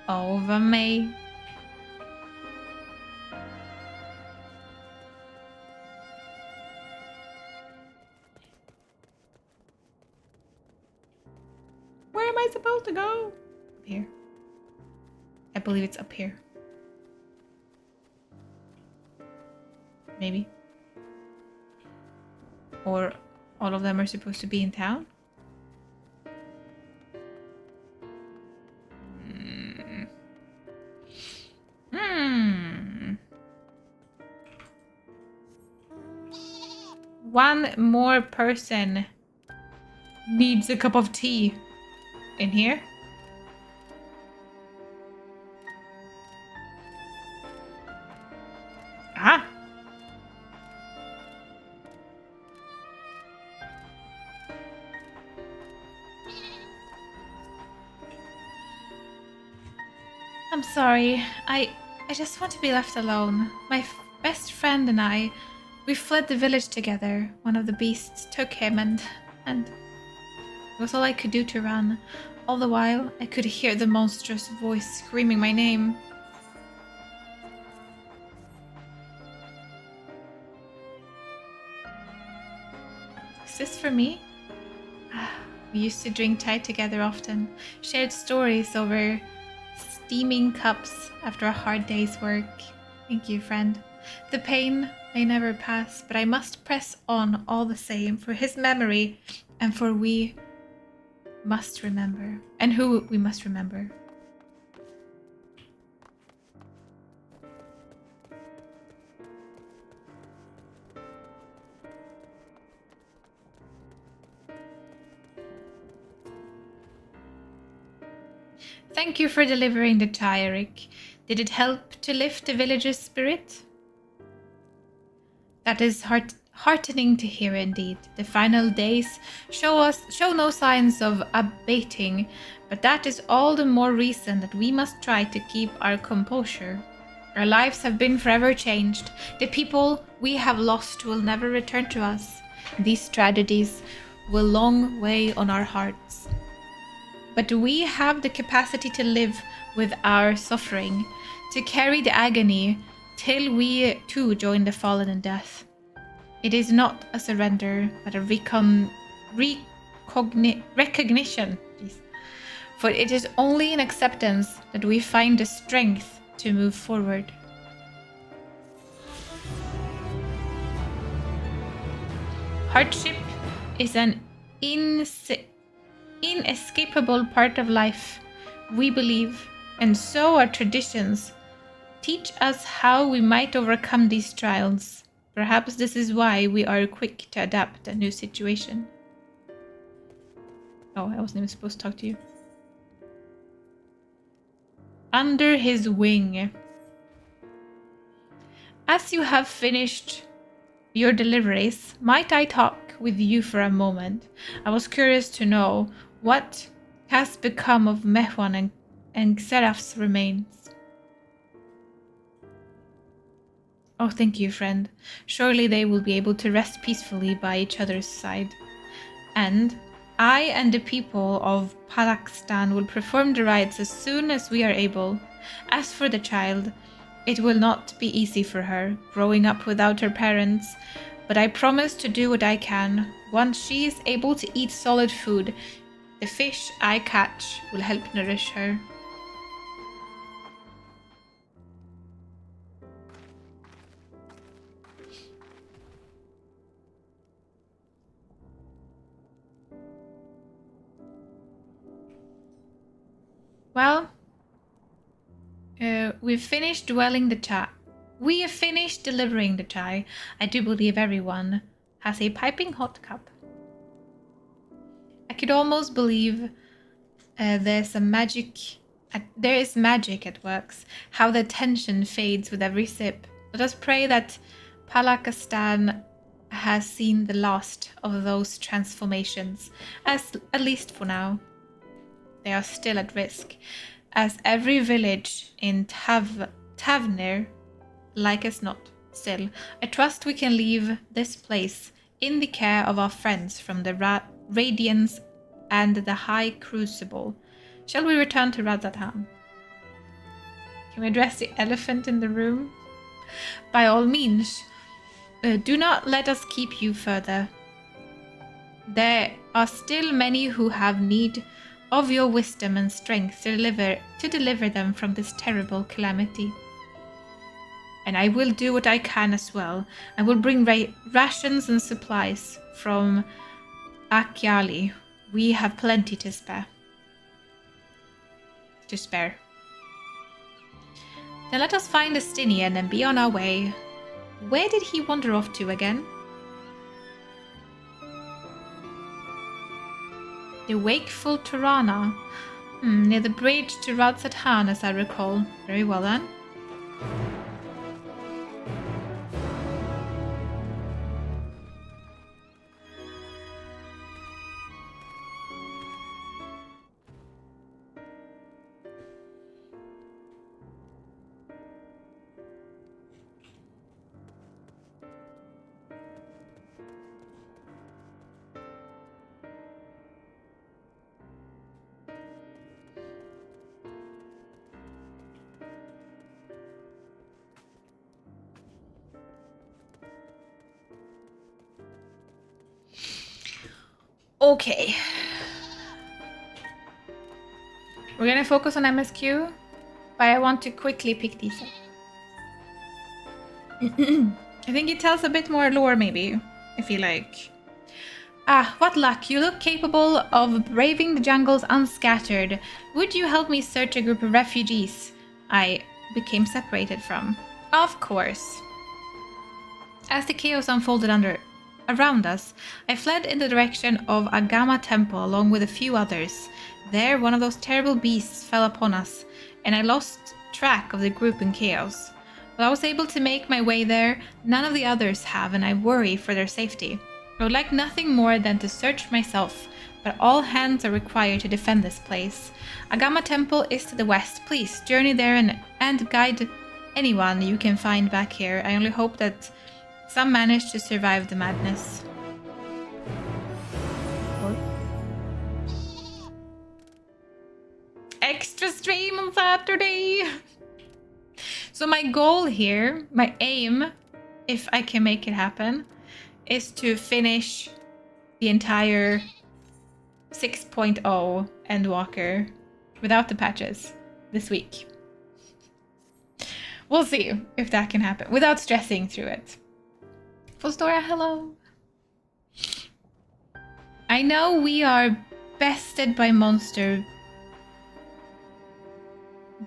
over me. Where am I supposed to go? Up here. I believe it's up here. Maybe. Or all of them are supposed to be in town? One more person needs a cup of tea. In here? Ah! I'm sorry. I just want to be left alone. My best friend and I, we fled the village together. One of the beasts took him and it was all I could do to run. All the while, I could hear the monstrous voice screaming my name. this for me? We used to drink chai together often, shared stories over steaming cups after a hard day's work. Thank you, friend. The pain may never pass, but I must press on all the same for his memory and for we must remember, and who we must remember. Thank you for delivering the chai, Eric. Did it help to lift the villager's spirit? That is heartening to hear indeed. The final days show no signs of abating, but that is all the more reason that we must try to keep our composure. Our lives have been forever changed. The people we have lost will never return to us. These tragedies will long weigh on our hearts. But we have the capacity to live with our suffering, to carry the agony till we too join the fallen in death. It is not a surrender, but a recognition. For it is only in acceptance that we find the strength to move forward. Hardship is an inescapable part of life, we believe, and so our traditions teach us how we might overcome these trials. Perhaps this is why we are quick to adapt a new situation. Oh, I wasn't even supposed to talk to you. Under his wing. As you have finished your deliveries, might I talk with you for a moment? I was curious to know what has become of Mehwan and Xeraph's remains. Oh, thank you, friend. Surely they will be able to rest peacefully by each other's side. And I and the people of Palakistan will perform the rites as soon as we are able. As for the child, it will not be easy for her, growing up without her parents, but I promise to do what I can. Once she is able to eat solid food, the fish I catch will help nourish her. Well, we've finished dwelling the chai. We have finished delivering the chai. I do believe everyone has a piping hot cup. I could almost believe there is magic at works. How the tension fades with every sip. Let us pray that Palakistan has seen the last of those transformations, at least for now. They are still at risk, as every village in Tavnir, like as not. Still, I trust we can leave this place in the care of our friends from the Radiance and the High Crucible. Shall we return to Razatan? Can we address the elephant in the room? By all means, do not let us keep you further. There are still many who have need of your wisdom and strength to deliver them from this terrible calamity. And I will do what I can as well. I will bring rations and supplies from Akyali. We have plenty to spare. Then let us find Estinian and be on our way. Where did he wander off to again? The wakeful Tirana. Near the bridge to Razatan, as I recall. Very well then. Okay. We're gonna focus on MSQ, but I want to quickly pick these up. I think it tells a bit more lore, maybe, I feel like. Ah, what luck. You look capable of braving the jungles unscattered. Would you help me search a group of refugees I became separated from? Of course. As the chaos unfolded around us, I fled in the direction of Agama Temple along with a few others. There, one of those terrible beasts fell upon us, and I lost track of the group in chaos. While I was able to make my way there, none of the others have, and I worry for their safety. I would like nothing more than to search myself, but all hands are required to defend this place. Agama Temple is to the west. Please journey there and guide anyone you can find back here. I only hope that some manage to survive the madness. Extra stream on Saturday! So my goal here, my aim, if I can make it happen, is to finish the entire 6.0 Endwalker without the patches this week. We'll see if that can happen without stressing through it. Fostora, hello. I know we are bested by monster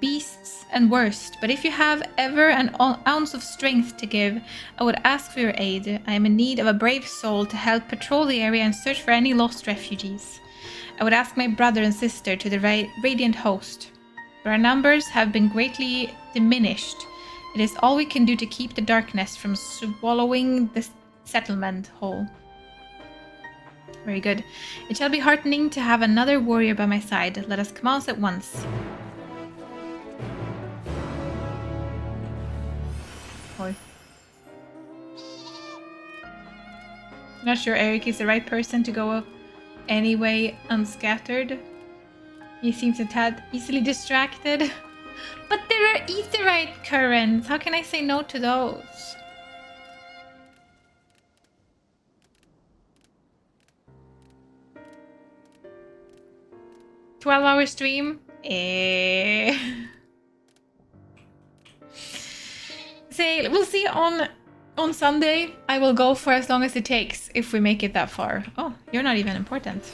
beasts and worst, but if you have ever an ounce of strength to give, I would ask for your aid. I am in need of a brave soul to help patrol the area and search for any lost refugees. I would ask my brother and sister to the Radiant Host, but our numbers have been greatly diminished. It is all we can do to keep the darkness from swallowing the settlement whole. Very good. It shall be heartening to have another warrior by my side. Let us commence at once. Not sure Eric is the right person to go anyway unscattered. He seems a tad easily distracted. But there are aetheryte currents. How can I say no to those? "12-hour stream? Say, we'll see on Sunday. I will go for as long as it takes if we make it that far. Oh, you're not even important.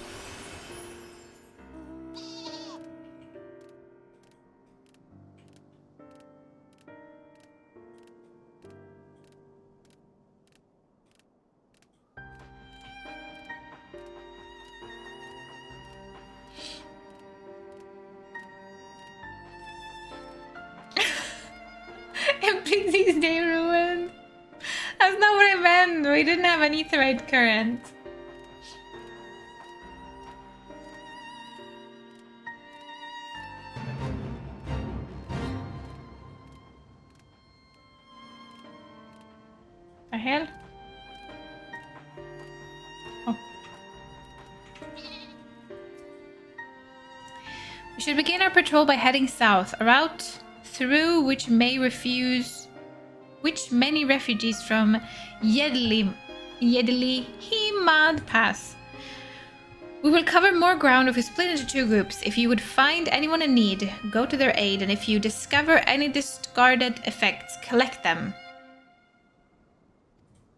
NPC's day ruined. That's not what I meant. We didn't have an aetheryte current. The hell? Oh. We should begin our patrol by heading south, a route through which many refugees from Yedli Himad pass. We will cover more ground if we split into two groups. If you would find anyone in need, go to their aid, and if you discover any discarded effects, collect them.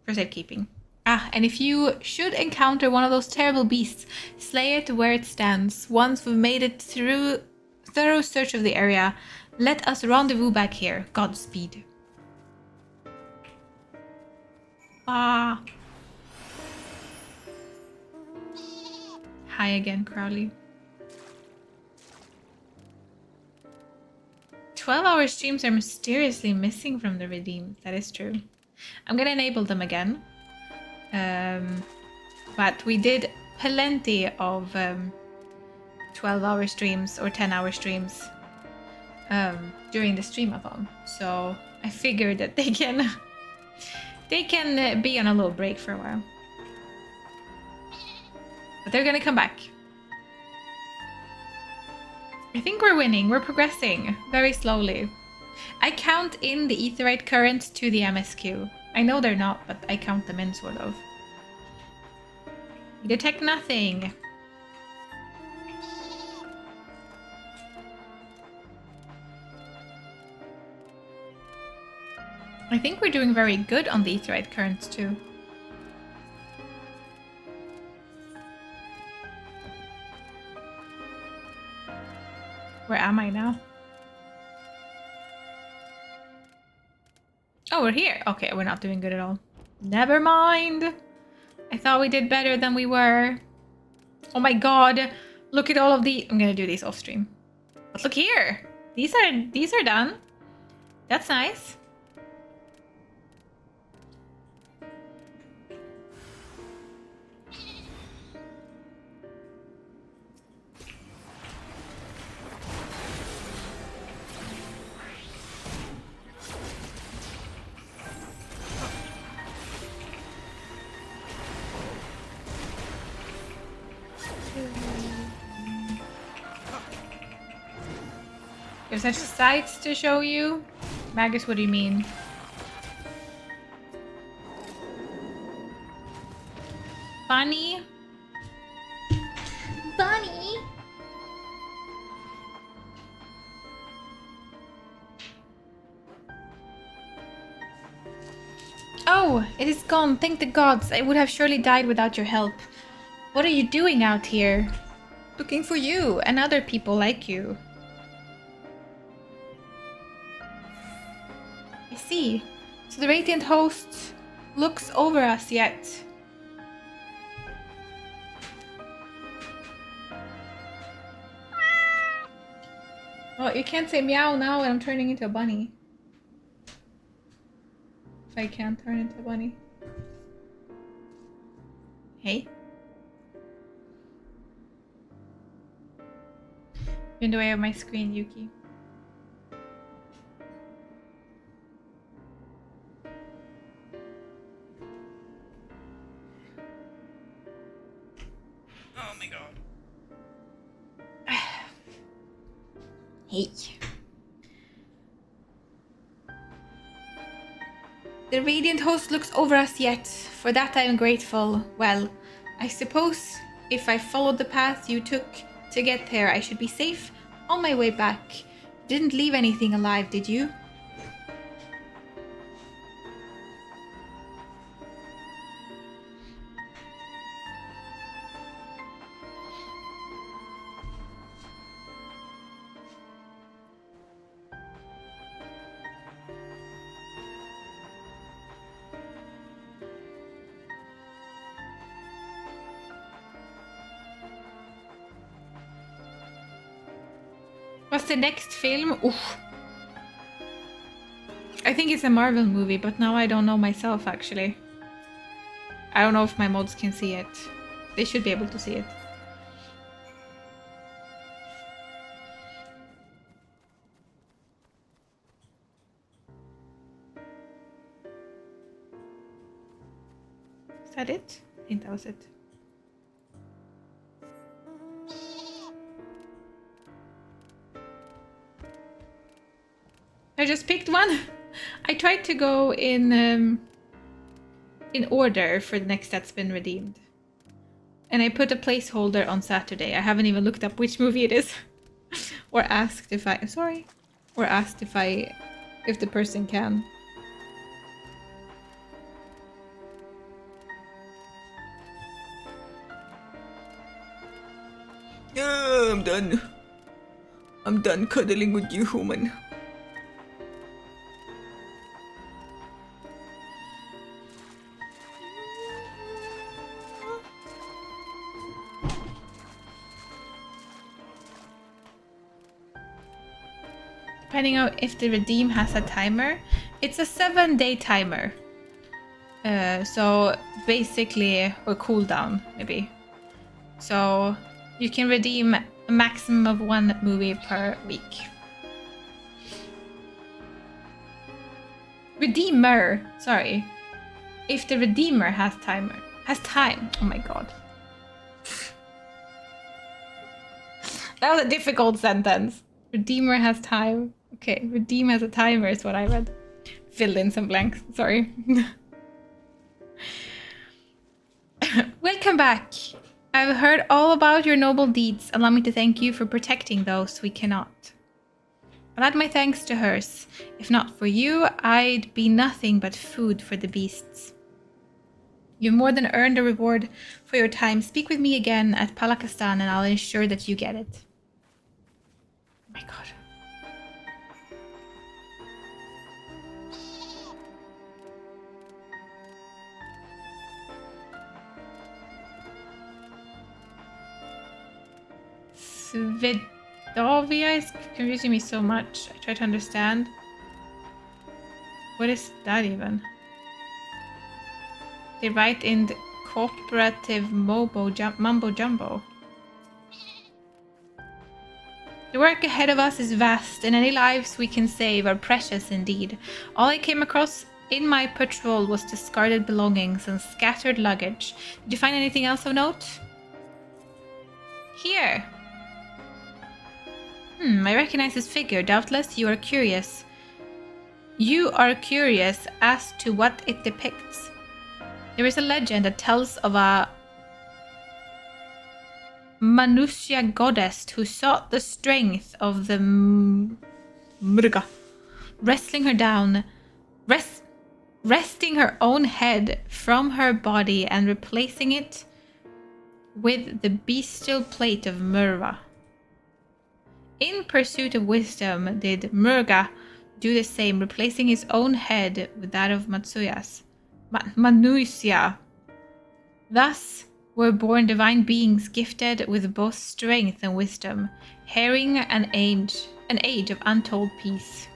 For safekeeping. And if you should encounter one of those terrible beasts, slay it where it stands. Once we've made it through thorough search of the area, let us rendezvous back here. Godspeed. Hi again, Crowley. 12-hour streams are mysteriously missing from the redeem. That is true. I'm gonna enable them again. But we did plenty of 12-hour streams or 10-hour streams during the streamathon. So I figured that they can be on a little break for a while. But they're gonna come back. I think we're winning. We're progressing very slowly. I count in the aetheryte currents to the MSQ. I know they're not, but I count them in, sort of. You detect nothing. I think we're doing very good on these right currents too. Where am I now? Oh, we're here. Okay, we're not doing good at all. Never mind. I thought we did better than we were. Oh my god. Look at all of the... I'm gonna do these off stream. But look here. These are done. That's nice. There's such sights to show you. Magus, what do you mean? Bunny? Bunny? Oh, it is gone. Thank the gods. I would have surely died without your help. What are you doing out here? Looking for you and other people like you. I see. So the Radiant Host looks over us yet. Oh, you can't say meow now when I'm turning into a bunny. If I can't turn into a bunny. Hey. You're in the way of my screen, Yuki. Oh my god. Hey. The Radiant Host looks over us yet. For that I am grateful. Well, I suppose if I followed the path you took to get there, I should be safe on my way back. Didn't leave anything alive, did you? What's the next film? Oof. I think it's a Marvel movie, but now I don't know myself actually. I don't know if my mods can see it. They should be able to see it. Is that it? I think that was it. I just picked one. I tried to go in order for the next that's been redeemed. And I put a placeholder on Saturday. I haven't even looked up which movie it is. Or asked if I... Sorry. Or asked if the person can. I'm done. I'm done cuddling with you, human. Depending on if the redeem has a timer, it's a 7-day timer. So basically, or cooldown maybe. So you can redeem a maximum of 1 movie per week. Redeemer, sorry. If the redeemer has time. Oh my god. That was a difficult sentence. Redeemer has time. Okay, redeem has a timer is what I read. Filled in some blanks, sorry. Welcome back. I've heard all about your noble deeds. Allow me to thank you for protecting those we cannot. I'll add my thanks to hers. If not for you, I'd be nothing but food for the beasts. You've more than earned a reward for your time. Speak with me again at Palakistan and I'll ensure that you get it. Oh my god. Svedavia is confusing me so much. I try to understand. What is that even? They write in the cooperative mumbo jumbo. The work ahead of us is vast, and any lives we can save are precious indeed. All I came across in my patrol was discarded belongings and scattered luggage. Did you find anything else of note? Here! I recognize this figure. Doubtless you are curious. You are curious as to what it depicts. There is a legend that tells of a Manusya goddess who sought the strength of the Mrga, wresting her own head from her body and replacing it with the bestial plate of Murva. In pursuit of wisdom, did Murga do the same, replacing his own head with that of Manusya. Thus were born divine beings gifted with both strength and wisdom, heralding an age of untold peace.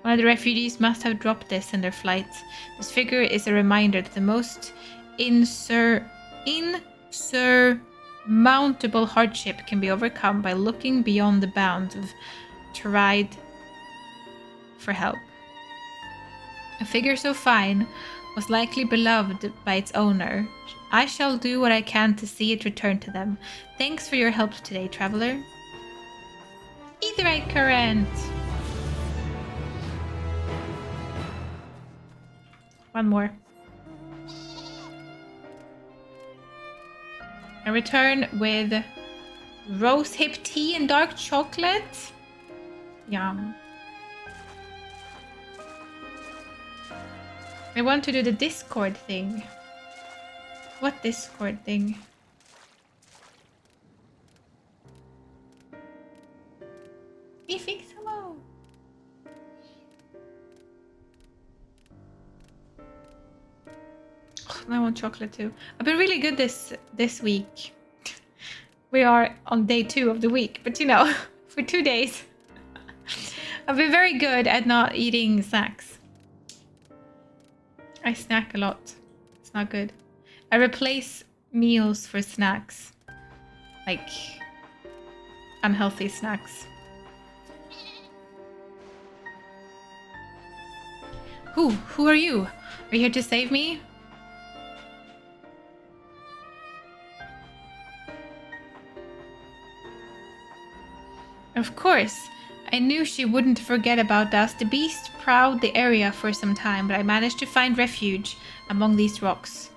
One of the refugees must have dropped this in their flight. This figure is a reminder that the most insurmountable hardship can be overcome by looking beyond the bounds of tried for help. A figure so fine was likely beloved by its owner. I shall do what I can to see it return to them. Thanks for your help today, traveler. Etherite current. One more. I return with rosehip tea and dark chocolate. Yum. I want to do the Discord thing. What Discord thing? Fix hello. Oh, I want chocolate too. I've been really good this week. We are on day 2 of the week, but you know, for 2 days. I've been very good at not eating snacks. I snack a lot. It's not good. I replace meals for snacks. Like unhealthy snacks. Who are you? Are you here to save me? Of course. I knew she wouldn't forget about us. The beast prowled the area for some time, but I managed to find refuge among these rocks.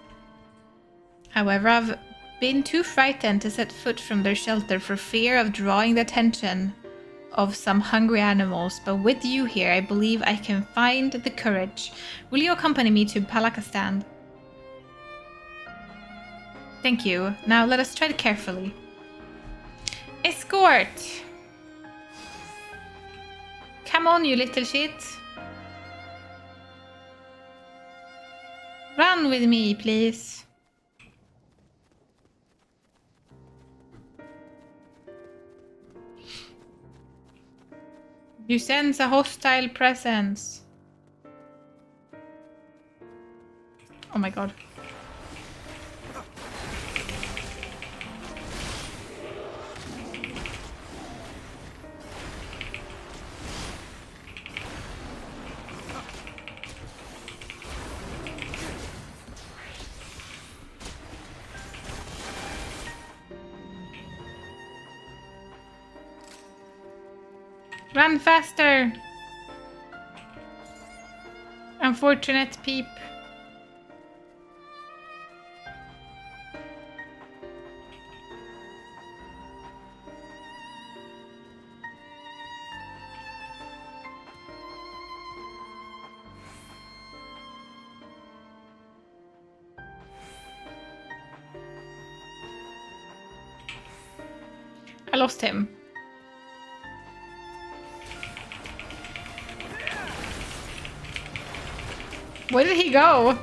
However, I've been too frightened to set foot from their shelter for fear of drawing the attention of some hungry animals, but with you here, I believe I can find the courage. Will you accompany me to Palakistan? Thank you. Now let us tread carefully. Escort! Come on, you little shit. Run with me, please. You sense a hostile presence. Oh my god. Run faster! Unfortunate peep. lost him. Where did he go?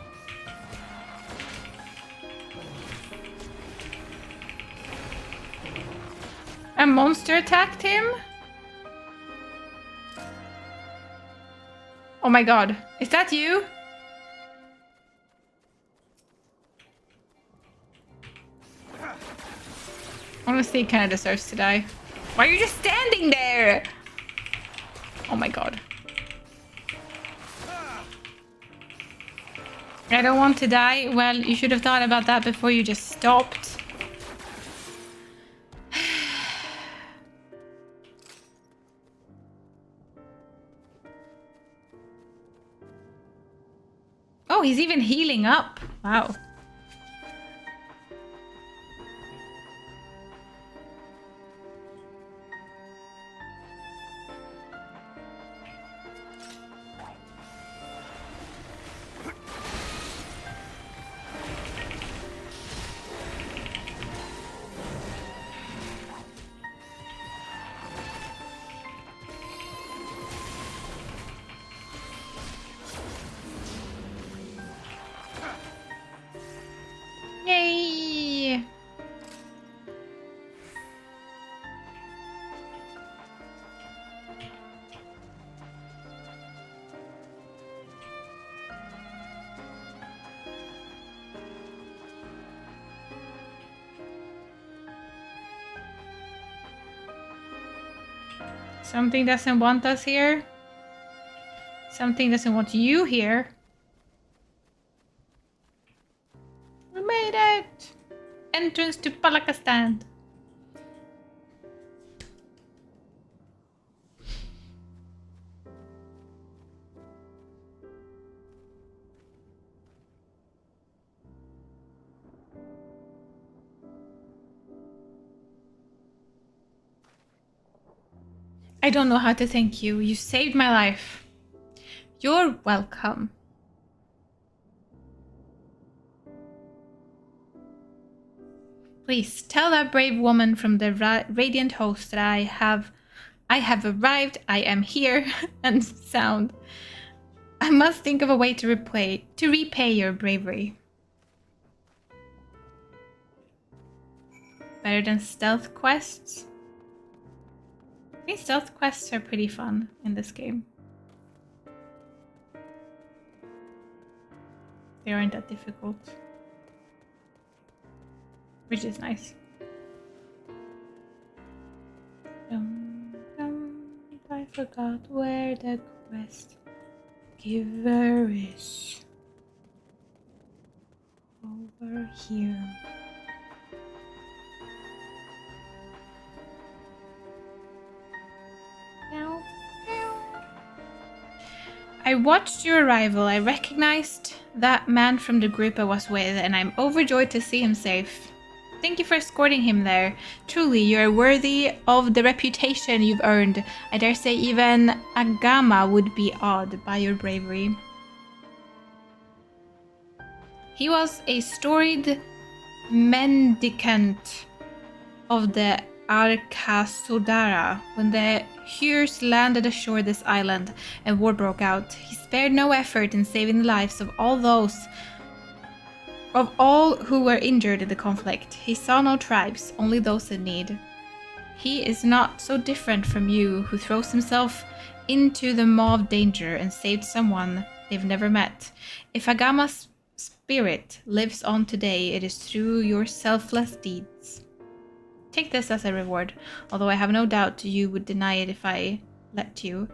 A monster attacked him? Oh my god. Is that you? Honestly, he kind of deserves to die. Why are you just standing there? Oh my god. I don't want to die. Well, you should have thought about that before you just stopped. Oh, he's even healing up. Wow. Yay! Something doesn't want us here. Something doesn't want you here. We made it! Entrance to Palakastan. I don't know how to thank you. You saved my life. You're welcome. Please tell that brave woman from the radiant host that I have arrived. I am here and sound. I must think of a way to repay your bravery. Better than stealth quests? I think stealth quests are pretty fun in this game. They aren't that difficult. Which is nice. I forgot where the quest giver is. Over here. Meow, meow. I watched your arrival. I recognized that man from the group I was with, and I'm overjoyed to see him safe. Thank you for escorting him there. Truly, you are worthy of the reputation you've earned. I dare say even Agama would be awed by your bravery. He was a storied mendicant of the Arkasodara when the Hures landed ashore this island and war broke out. He spared no effort in saving the lives of all who were injured in the conflict. He saw no tribes, only those in need. He is not so different from you, who throws himself into the maw of danger and saved someone they've never met. If Agama's spirit lives on today, it is through your selfless deeds. Take this as a reward, although I have no doubt you would deny it if I let you.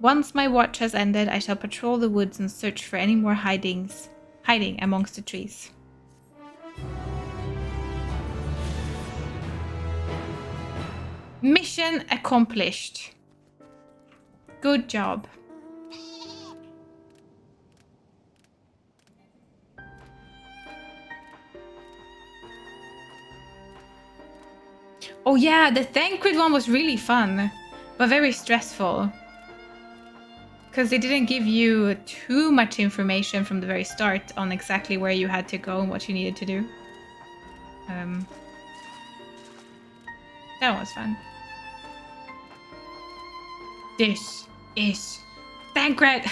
Once my watch has ended, I shall patrol the woods and search for any more hiding amongst the trees. Mission accomplished. Good job. Oh yeah, the Thancred one was really fun, but very stressful. Because they didn't give you too much information from the very start on exactly where you had to go and what you needed to do. That one was fun. This is Thancred.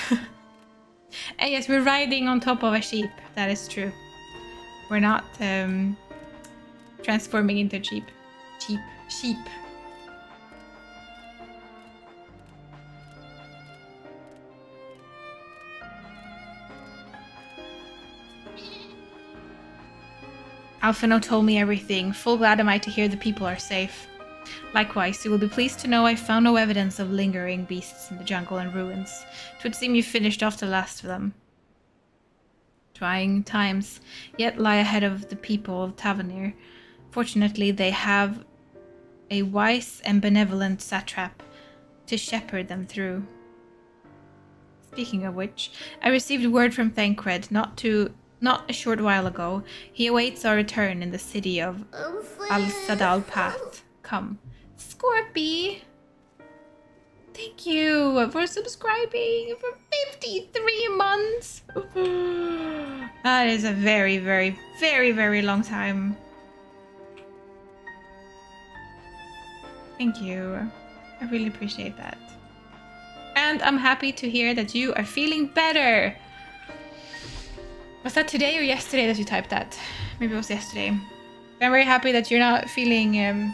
And yes, we're riding on top of a sheep. That is true. We're not transforming into sheep. Alphino told me everything. Full glad am I to hear the people are safe. Likewise, you will be pleased to know I found no evidence of lingering beasts in the jungle and ruins. It would seem you finished off the last of them. Trying times yet lie ahead of the people of Tavernier. Fortunately, they have a wise and benevolent satrap to shepherd them through. Speaking of which, I received word from Thancred not a short while ago. He awaits our return in the city of Al-Sadal Path. Come. Scorpy! Thank you for subscribing for 53 months! That is a very, very, very, very long time. Thank you. I really appreciate that. And I'm happy to hear that you are feeling better! Was that today or yesterday that you typed that? Maybe it was yesterday. I'm very happy that you're not feeling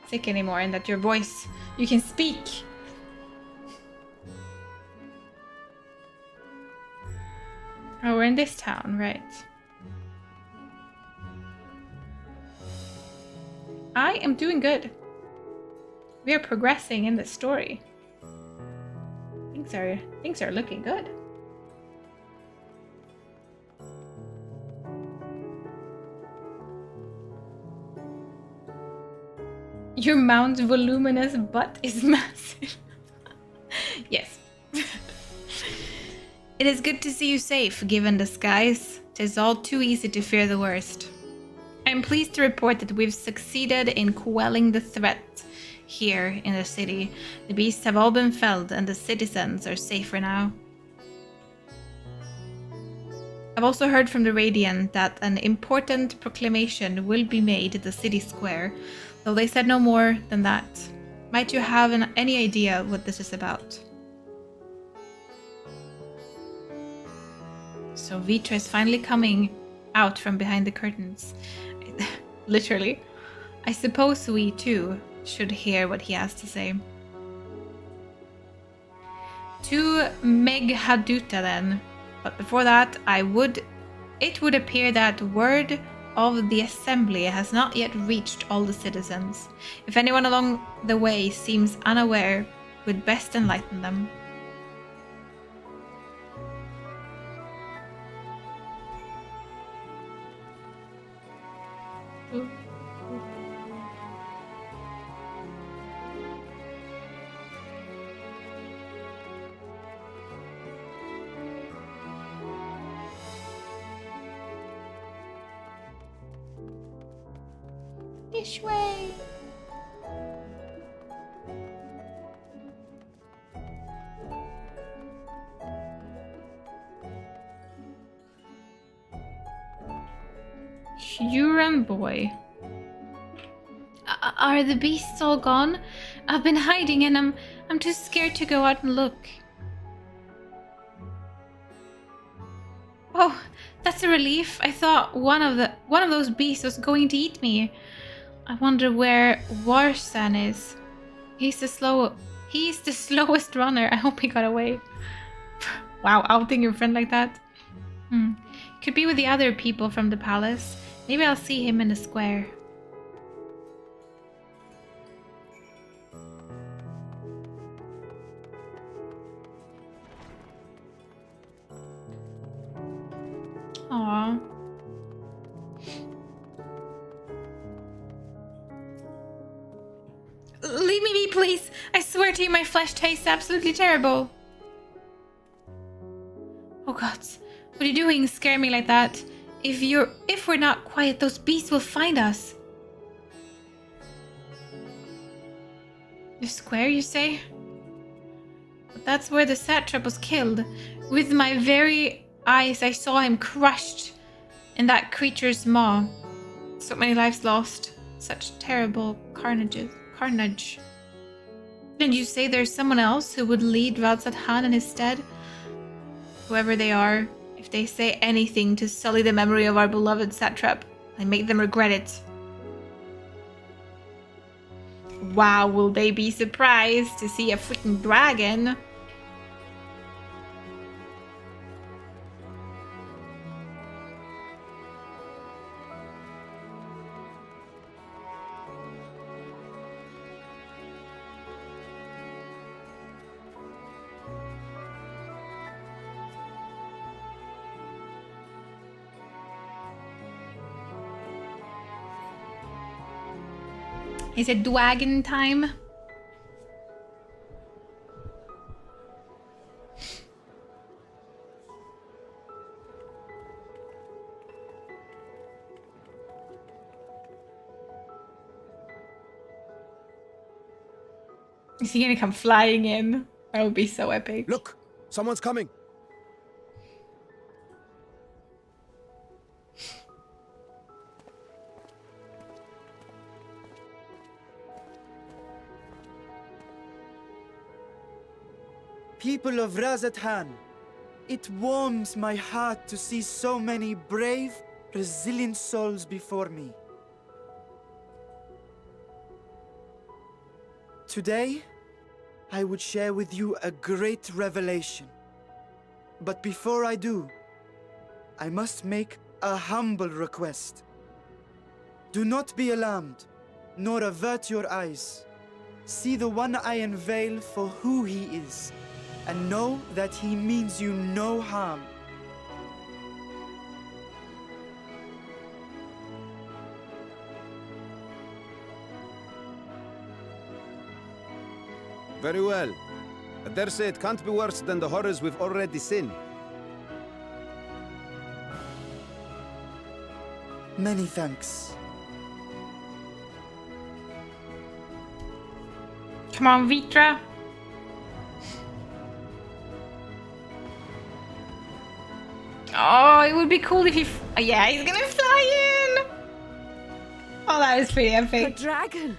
sick anymore and that your voice, you can speak. Oh, we're in this town, right? I am doing good. We are progressing in the story. Things are looking good. Your mount's voluminous butt is massive. Yes. It is good to see you safe, given the skies. 'Tis all too easy to fear the worst. I am pleased to report that we've succeeded in quelling the threat here in the city. The beasts have all been felled and the citizens are safer now. I've also heard from the Radiant that an important proclamation will be made at the city square, though they said no more than that. Might you have any idea what this is about? So Vitra is finally coming out from behind the curtains. Literally. I suppose we, too, should hear what he has to say. To Meg Haduta, then. But before that, it would appear that word of the assembly has not yet reached all the citizens. If anyone along the way seems unaware, we'd best enlighten them. This way. Huron boy. Are the beasts all gone? I've been hiding and I'm too scared to go out and look. Oh, that's a relief. I thought one of those beasts was going to eat me. I wonder where Warsan is. He's the slowest runner. I hope he got away. Wow, outing your friend like that. Could be with the other people from the palace. Maybe I'll see him in the square. Aww. Leave me be, please. I swear to you, my flesh tastes absolutely terrible. Oh gods, what are you doing? Scare me like that. If we're not quiet, those beasts will find us. The square, you say? But that's where the satrap was killed. With my very eyes, I saw him crushed in that creature's maw. So many lives lost. Such terrible carnage. Did you say there's someone else who would lead Radzat Han in his stead? Whoever they are, if they say anything to sully the memory of our beloved satrap, I make them regret it. Wow, will they be surprised to see a freaking dragon? Is it dragon time? Is he gonna come flying in? That would be so epic.
Look! Someone's coming!
People of Razathan, it warms my heart to see so many brave, resilient souls before me. Today, I would share with you a great revelation. But before I do, I must make a humble request. Do not be alarmed, nor avert your eyes. See the one I unveil for who he is, and know that he means you no harm.
Very well. I dare say it can't be worse than the horrors we've already seen.
Many thanks.
Come on, Vitra. Oh, it would be cool if he... yeah, he's gonna fly in! Oh, that is pretty epic.
A dragon!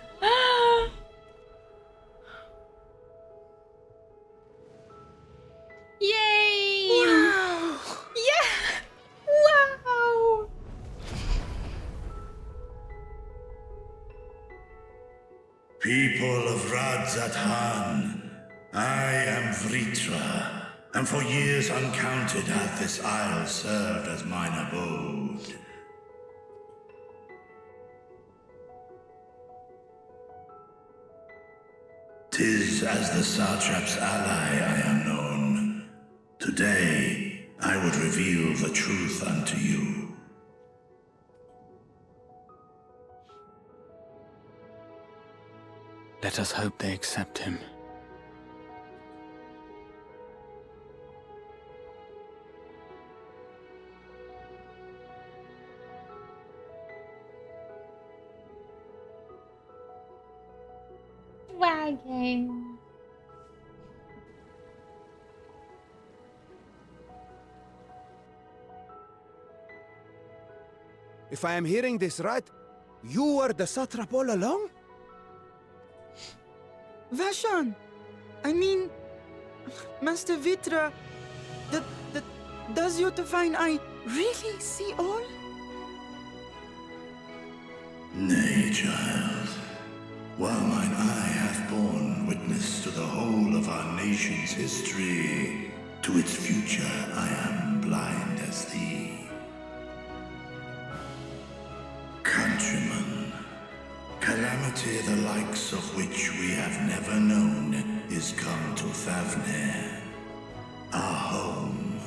Yay!
Wow!
Yeah! Wow!
People of Radzat-Han, I am Vritra, and for years uncounted hath this isle served as mine abode. Tis as the Satrap's ally I am known. Today, I would reveal the truth unto you.
Let us hope they accept him.
Wagon.
If I am hearing this right, you were the satrap all along?
Vashan! I mean... Master Vitra... Does your divine eye really see all?
Nay, child. While mine eye hath borne witness to the whole of our nation's history, to its future I am blind as thee. Countrymen, calamity the likes of which we have never known is come to Thavnir, our home.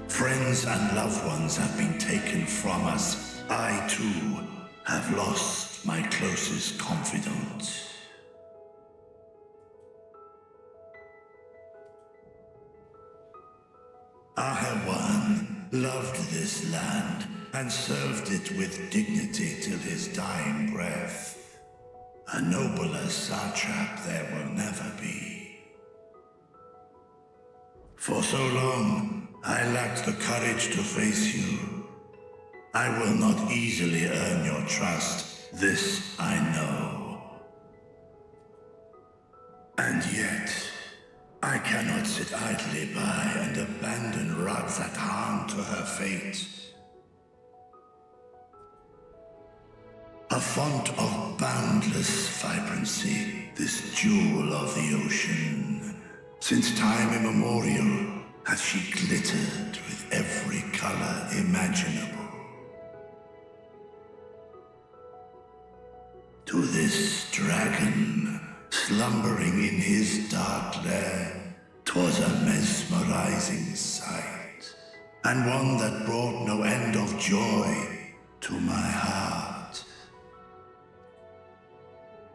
Friends and loved ones have been taken from us. I, too, have lost my closest confidant. Ahawan loved this land and served it with dignity till his dying breath. A nobler satrap there will never be. For so long, I lacked the courage to face you. I will not easily earn your trust, This I know. And yet, I cannot sit idly by and abandon Radzat to her fate. A font of boundless vibrancy, this jewel of the ocean. Since time immemorial, has she glittered with every color imaginable. To this dragon, slumbering in his dark lair, 'twas a mesmerizing sight, and one that brought no end of joy to my heart.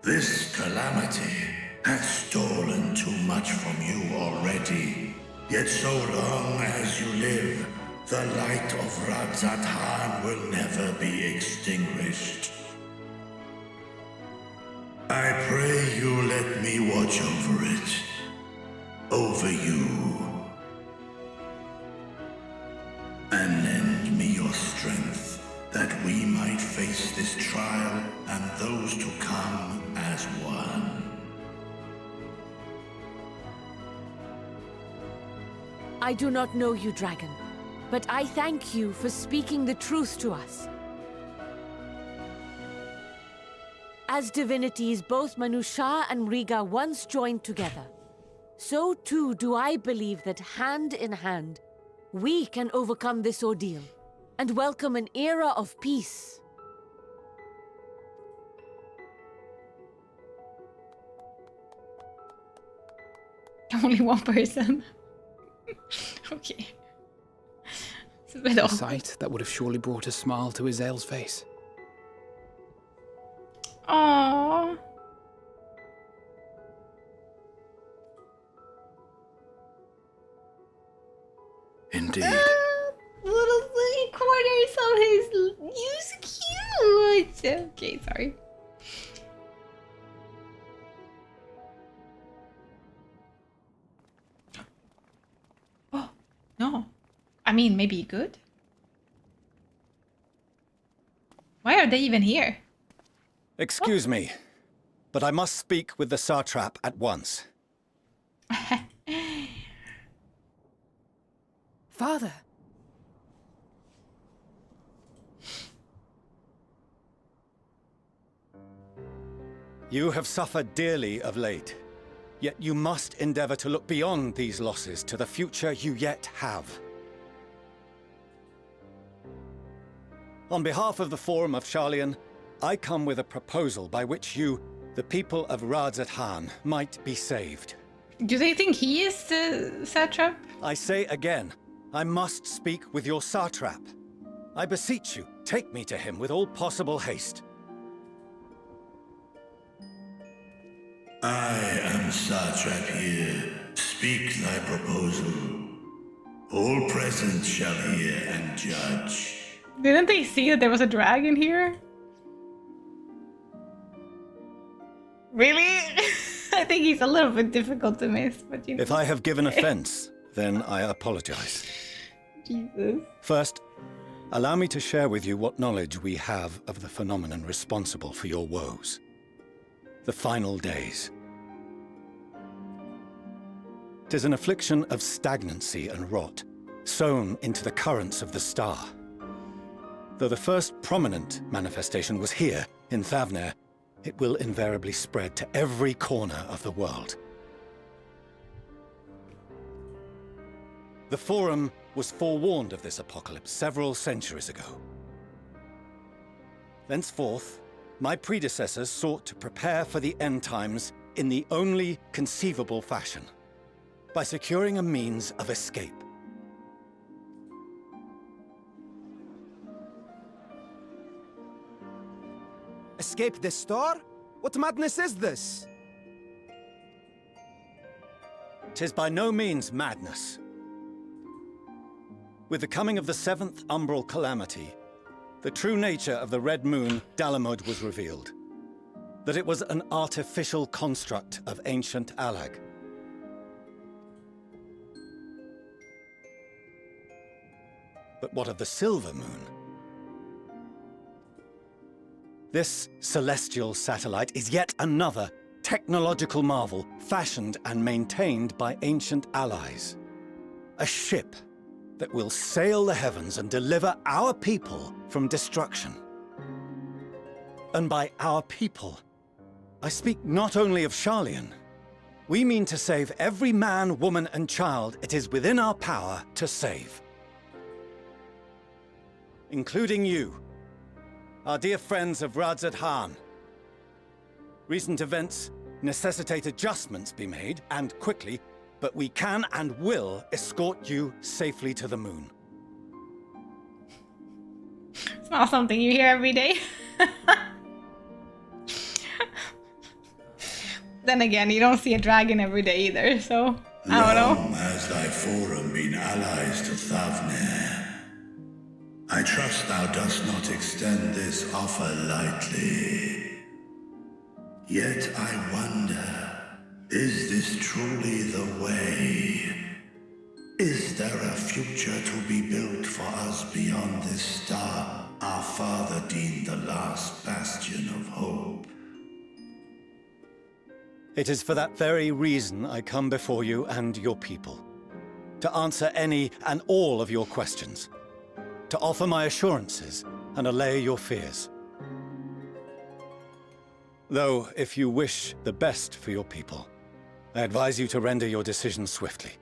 This calamity hath stolen too much from you already, yet so long as you live, the light of Radzat will never be extinguished. I pray you let me watch over it. Over you. And lend me your strength, that we might face this trial and those to come as one.
I do not know you, dragon, but I thank you for speaking the truth to us. As divinities, both Manusha and Riga once joined together, so too do I believe that hand in hand, we can overcome this ordeal and welcome an era of peace.
Only one person. Okay. It's a bit
A
awkward.
sight that would have surely brought a smile to Azale's face.
Aww.
Indeed.
Little three corners of his use cute. Okay, sorry. Oh, no. I mean, maybe good. Why are they even here?
Excuse me, but I must speak with the satrap at once.
Father.
You have suffered dearly of late, yet you must endeavor to look beyond these losses to the future you yet have. On behalf of the Forum of Sharlayan, I come with a proposal by which you, the people of Radzat, might be saved.
Do they think he is the satrap?
I say again, I must speak with your satrap. I beseech you, take me to him with all possible haste.
I am satrap here. Speak thy proposal. All present shall hear and judge.
Didn't they see that there was a dragon here? Really? I think he's a little bit difficult to miss, but you know.
If I have given offense, then I apologize.
Jesus.
First, allow me to share with you what knowledge we have of the phenomenon responsible for your woes. The final days. 'Tis an affliction of stagnancy and rot, sown into the currents of the star. Though the first prominent manifestation was here, in Thavnair, it will invariably spread to every corner of the world. The Forum was forewarned of this apocalypse several centuries ago. Thenceforth, my predecessors sought to prepare for the end times in the only conceivable fashion, by securing a means of escape.
Escape the star? What madness is this?
'Tis by no means madness. With the coming of the 7th umbral calamity, the true nature of the Red Moon, Dalamod, was revealed. That it was an artificial construct of ancient Alag. But what of the Silver Moon? This celestial satellite is yet another technological marvel fashioned and maintained by ancient allies. A ship that will sail the heavens and deliver our people from destruction. And by our people, I speak not only of Sharlayan. We mean to save every man, woman, and child it is within our power to save. Including you, our dear friends of Radzat Han. Recent events necessitate adjustments be made, and quickly, but we can and will escort you safely to the moon.
It's not something you hear every day. Then again, you don't see a dragon every day either, so I don't know.
Long has thy forum been allies to Thavner. I trust thou dost not extend this offer lightly. Yet I wonder, is this truly the way? Is there a future to be built for us beyond this star our father deemed the last bastion of hope?
It is for that very reason I come before you and your people. To answer any and all of your questions. To offer my assurances and allay your fears. Though, if you wish the best for your people, I advise you to render your decision swiftly.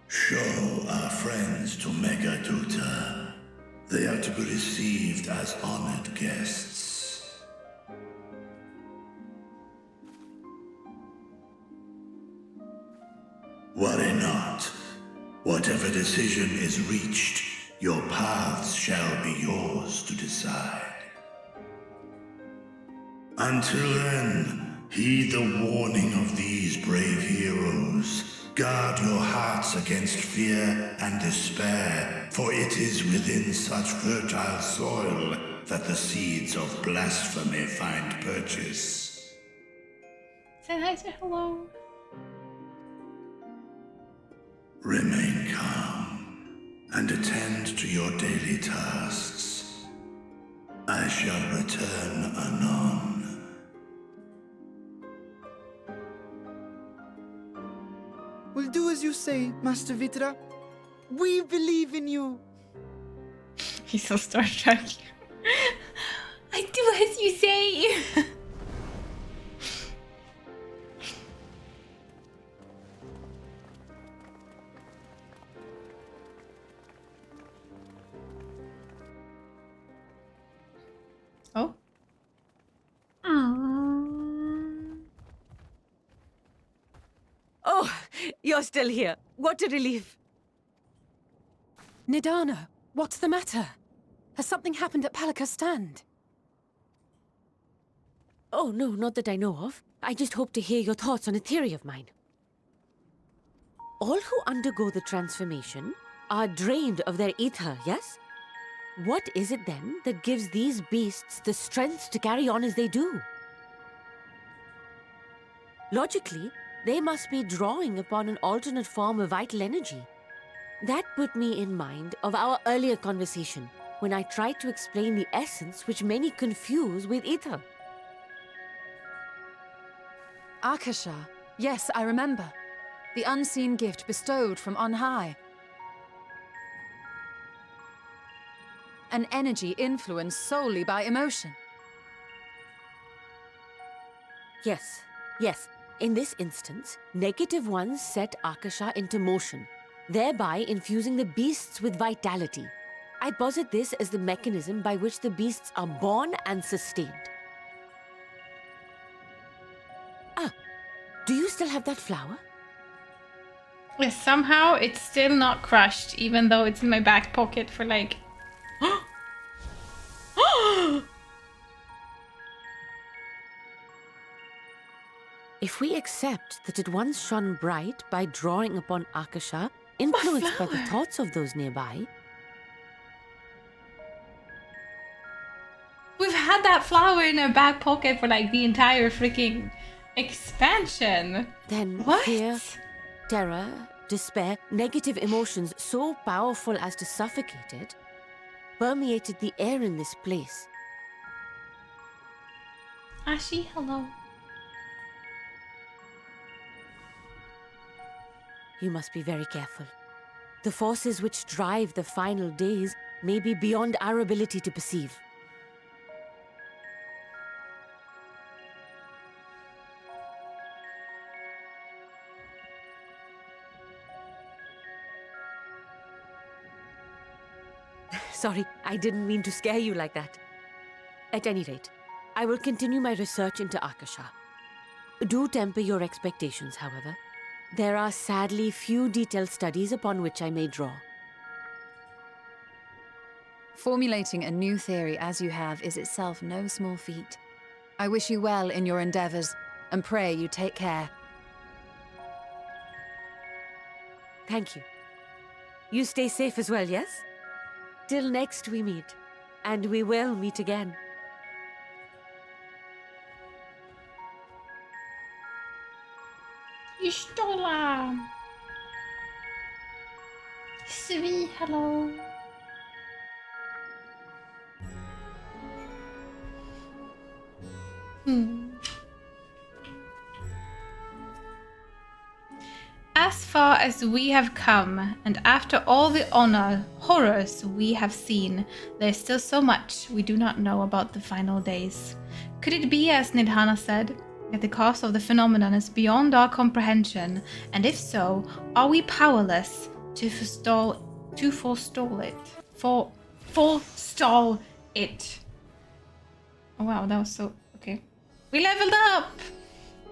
Show our friends to Megaduta. They are to be received as honored guests. Worry not. Whatever decision is reached, your paths shall be yours to decide. Until then, heed the warning of these brave heroes. Guard your hearts against fear and despair, for it is within such fertile soil that the seeds of blasphemy find purchase.
Say hi, say hello.
Remain calm and attend to your daily tasks. I shall return anon.
We'll do as you say, Master Vitra. We believe in you.
He's so Star Trek. I do as you say. Oh.
Oh, you're still here. What a relief.
Nidana, what's the matter? Has something happened at Palika's stand?
Oh, no, not that I know of. I just hope to hear your thoughts on a theory of mine. All who undergo the transformation are drained of their ether, yes? What is it then that gives these beasts the strength to carry on as they do? Logically, they must be drawing upon an alternate form of vital energy. That put me in mind of our earlier conversation, when I tried to explain the essence which many confuse with ether.
Akasha. Yes, I remember. The unseen gift bestowed from on high. An energy influenced solely by emotion.
Yes, yes. In this instance, negative ones set Akasha into motion, thereby infusing the beasts with vitality. I posit this as the mechanism by which the beasts are born and sustained. Ah, do you still have that flower?
Yes, somehow it's still not crushed, even though it's in my back pocket for like...
If we accept that it once shone bright by drawing upon Akasha, influenced by the thoughts of those nearby...
We've had that flower in our back pocket for like the entire freaking expansion.
Then
what?
fear, terror, despair, negative emotions so powerful as to suffocate it, permeated the air in this place.
Ashi, hello.
You must be very careful. The forces which drive the final days may be beyond our ability to perceive. Sorry, I didn't mean to scare you like that. At any rate, I will continue my research into Akasha. Do temper your expectations, however. There are sadly few detailed studies upon which I may draw.
Formulating a new theory as you have is itself no small feat. I wish you well in your endeavors, and pray you take care.
Thank you. You stay safe as well, yes? Till next we meet, and we will meet again.
Istola! Svi, hello. As far as we have come, and after all the horrors we have seen, there is still so much we do not know about the final days. Could it be, as Nidhana said, that the cause of the phenomenon is beyond our comprehension, and if so, are we powerless to forestall it? Forestall it. Oh wow, that was so... okay. We leveled up!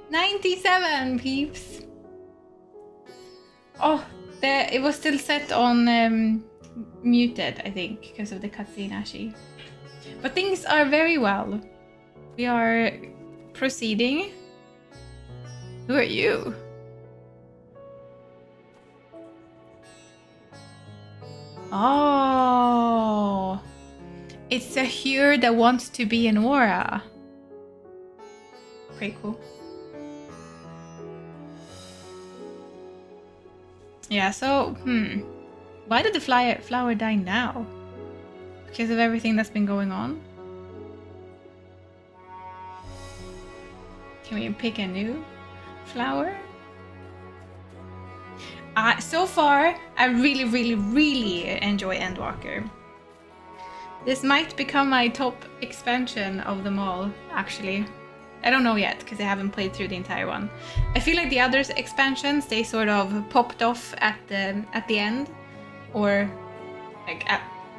97, peeps! Oh, it was still set on muted, I think, because of the cutscene, Ashi. But things are very well. We are proceeding. Who are you? Oh, it's a Hure that wants to be an Aura. Pretty cool. Yeah, so, why did the flower die now? Because of everything that's been going on? Can we pick a new flower? So far, I really, really, really enjoy Endwalker. This might become my top expansion of them all, actually. I don't know yet, because I haven't played through the entire one. I feel like the other expansions, they sort of popped off at the end, or like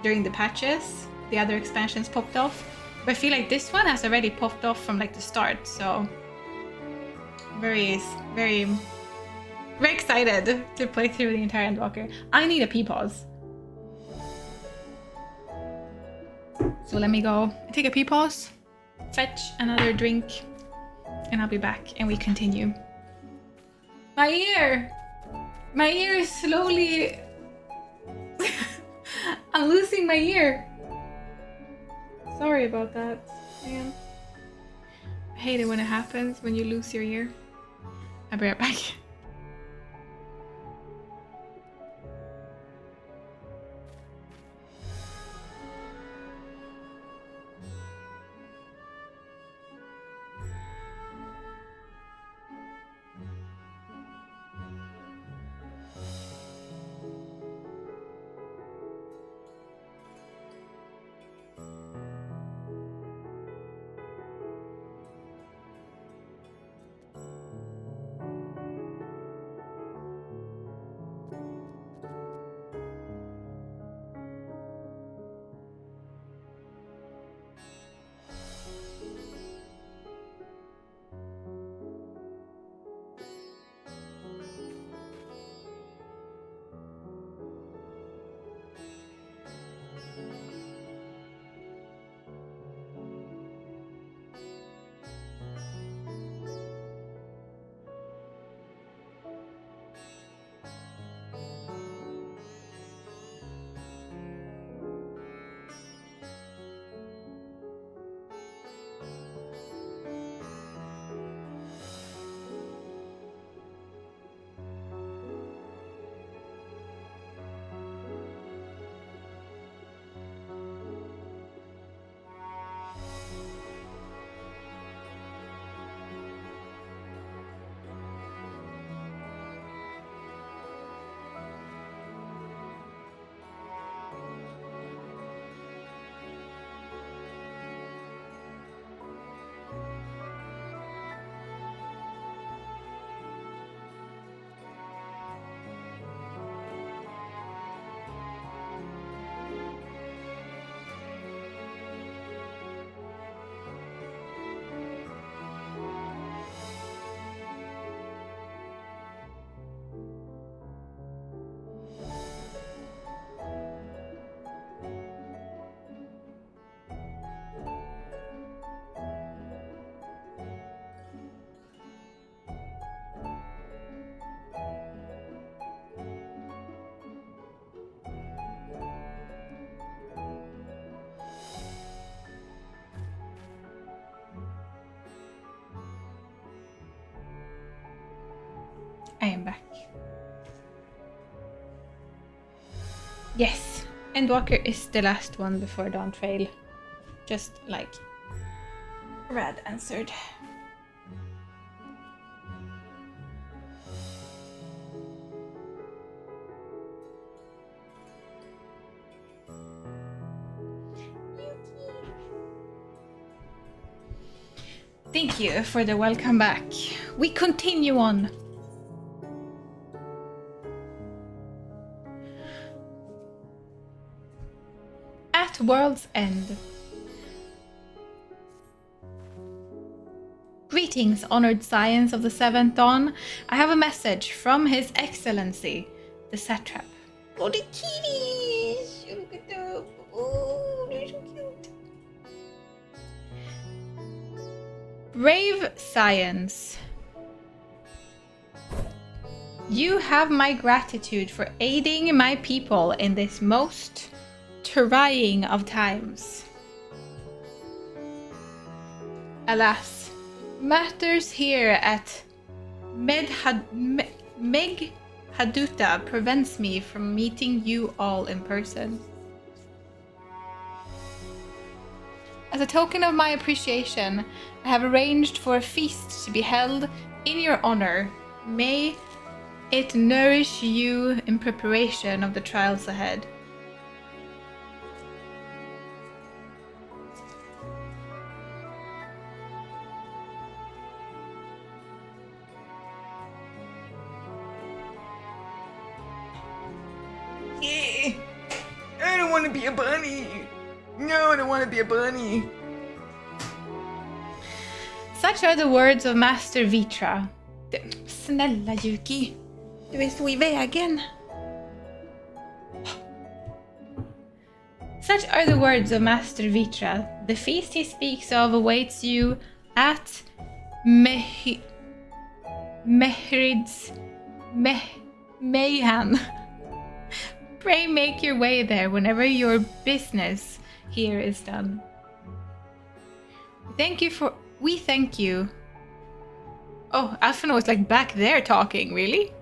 during the patches. The other expansions popped off, but I feel like this one has already popped off from like the start. So very, very, very excited to play through the entire Endwalker. I need a pee pause, so let me go take a pee pause, fetch another drink, and I'll be back and we continue. My ear! My ear is slowly... I'm losing my ear. Sorry about that, man. I hate it when it happens, when you lose your ear. I'll be right back. I am back. Yes, Endwalker is the last one before Dawn Trail. Just like Rad answered. Thank you for the welcome back. We continue on. At World's End. Greetings, honored scions of the Seventh Dawn. I have a message from His Excellency, the Satrap. Oh, the kitties! Look at them. Oh, they're so cute. Brave scions. You have my gratitude for aiding my people in this most trying of times. Alas, matters here at Meghaduta prevents me from meeting you all in person. As a token of my appreciation, I have arranged for a feast to be held in your honor. May it nourish you in preparation of the trials ahead. Yeah. I don't want to be a bunny. No, I don't want to be a bunny. Such are the words of Master Vitra. Snälla Yuki, du är så i vägen. Such are the words of Master Vitra. The feast he speaks of awaits you at Mayhan. Pray make your way there whenever your business here is done. We thank you. Oh, Alphino is like back there talking, really?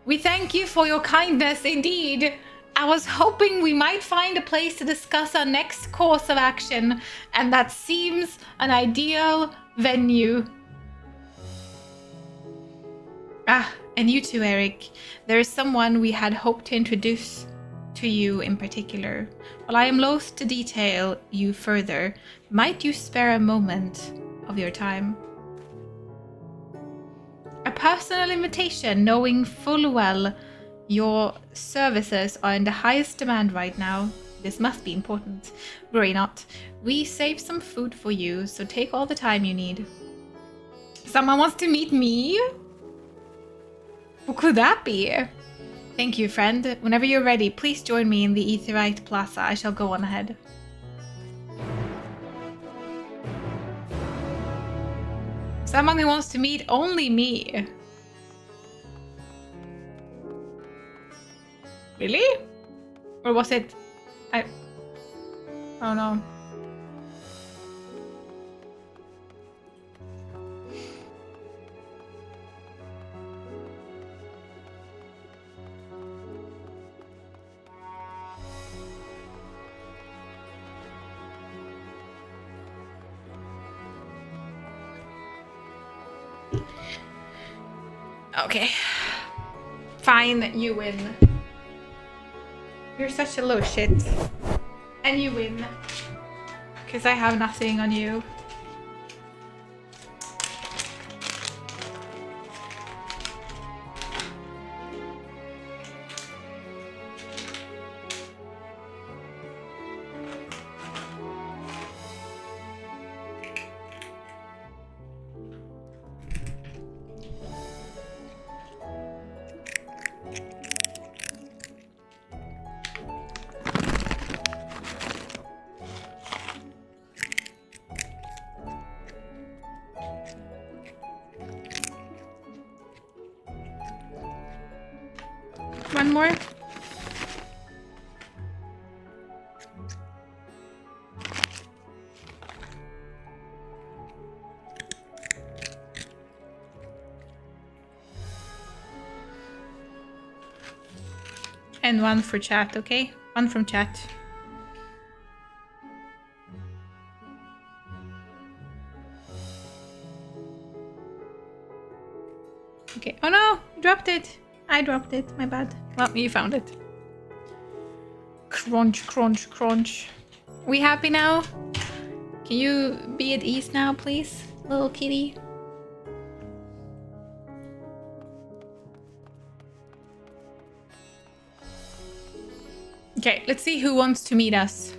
We thank you for your kindness indeed. I was hoping we might find a place to discuss our next course of action, and that seems an ideal venue. Ah, and you too, Eric. There is someone we had hoped to introduce to you in particular. While I am loath to detail you further, might you spare a moment of your time? A personal invitation, knowing full well your services are in the highest demand right now. This must be important. Worry not. We saved some food for you, so take all the time you need. Someone wants to meet me? Who could that be? Thank you, friend. Whenever you're ready, please join me in the Aetheryte Plaza. I shall go on ahead. Someone who wants to meet only me. Really? Or was it... Oh no. Okay. Fine, you win. You're such a little shit. And you win. Because I have nothing on you. One more. And one for chat, okay? One from chat. Okay. Oh no! You dropped it! I dropped it. My bad. Well, you found it. Crunch, crunch, crunch. We happy now? Can you be at ease now, please? Little kitty? Okay, let's see who wants to meet us.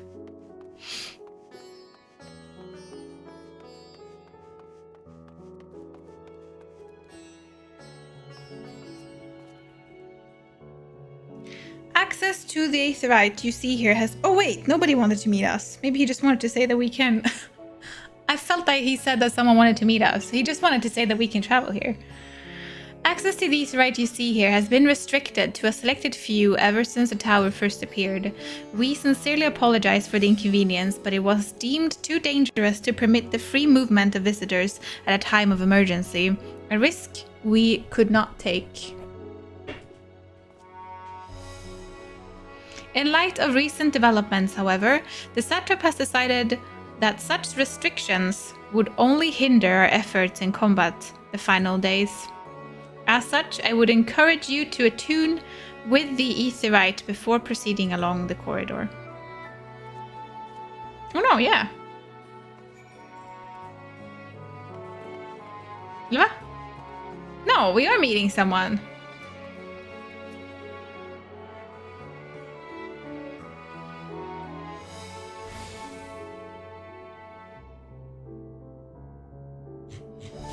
Access to the Aetherite you see here has... Oh wait, nobody wanted to meet us. Maybe he just wanted to say that we can... I felt like he said that someone wanted to meet us. He just wanted to say that we can travel here. Access to the Aetherite you see here has been restricted to a selected few ever since the tower first appeared. We sincerely apologize for the inconvenience, but it was deemed too dangerous to permit the free movement of visitors at a time of emergency, a risk we could not take. In light of recent developments, however, the satrap has decided that such restrictions would only hinder our efforts in combat the final days. As such, I would encourage you to attune with the Aetherite before proceeding along the corridor. Oh no, yeah. Yeah? No, we are meeting someone.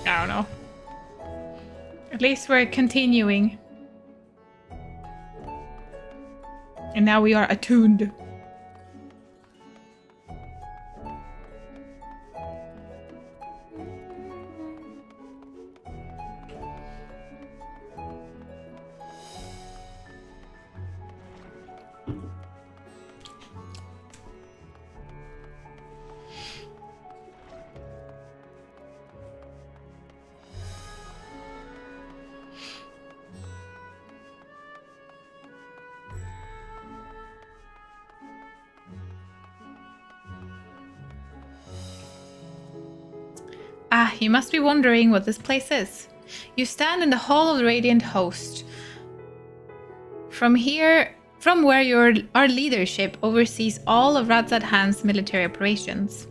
I don't know. At least we're continuing. And now we are attuned. Ah, you must be wondering what this place is. You stand in the Hall of the Radiant Host. From where our leadership oversees all of Radzad Han's military operations.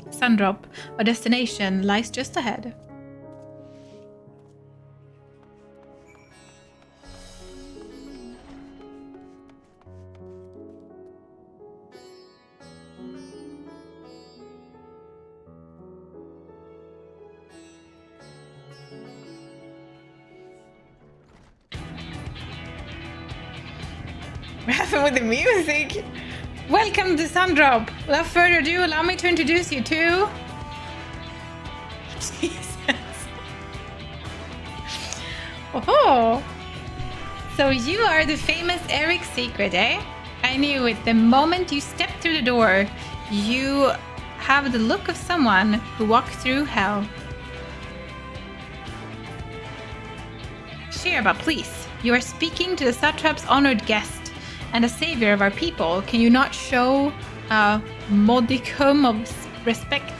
Sundrop, our destination, lies just ahead. What happened with the music? Welcome to Sundrop. Without further ado, allow me to introduce you to... Jesus. Oh. So you are the famous Eric Secret, eh? I knew it the moment you stepped through the door. You have the look of someone who walked through hell. Shirba, please. You are speaking to the satrap's honored guest and a savior of our people. Can you not show a modicum of respect?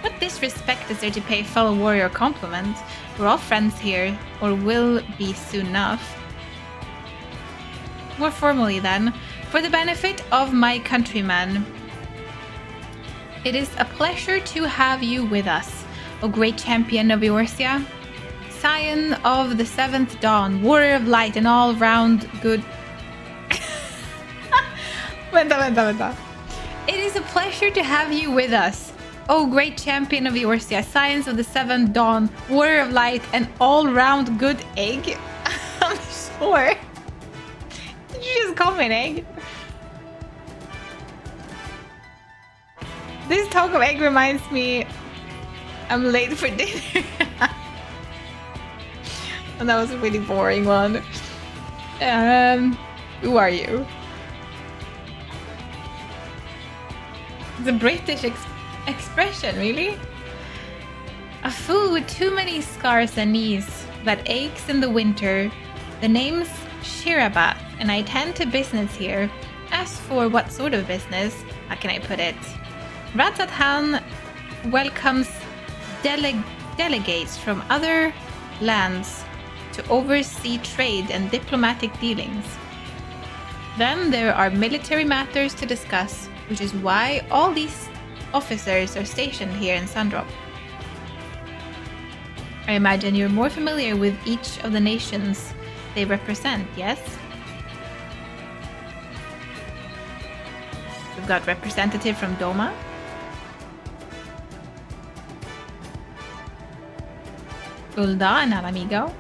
What disrespect is there to pay a fellow warrior a compliment? We're all friends here, or will be soon enough. More formally then, for the benefit of my countrymen, it is a pleasure to have you with us, O great champion of Eorzea. Scion of the Seventh Dawn, warrior of light and all-round good... Vänta. It is a pleasure to have you with us, O great champion of Eorzea, Scion of the Seventh Dawn, warrior of light and all-round good egg. I'm sure. Did you just call me an egg? This talk of egg reminds me I'm late for dinner. And that was a really boring one. Who are you? The British expression, really? A fool with too many scars and knees that aches in the winter. The name's Shirabath, and I tend to business here. As for what sort of business, how can I put it? Ratzathan welcomes delegates from other lands to oversee trade and diplomatic dealings. Then there are military matters to discuss, which is why all these officers are stationed here in Sundrop. I imagine you're more familiar with each of the nations they represent, yes? We've got representative from Doma. Ulda and Alamigo.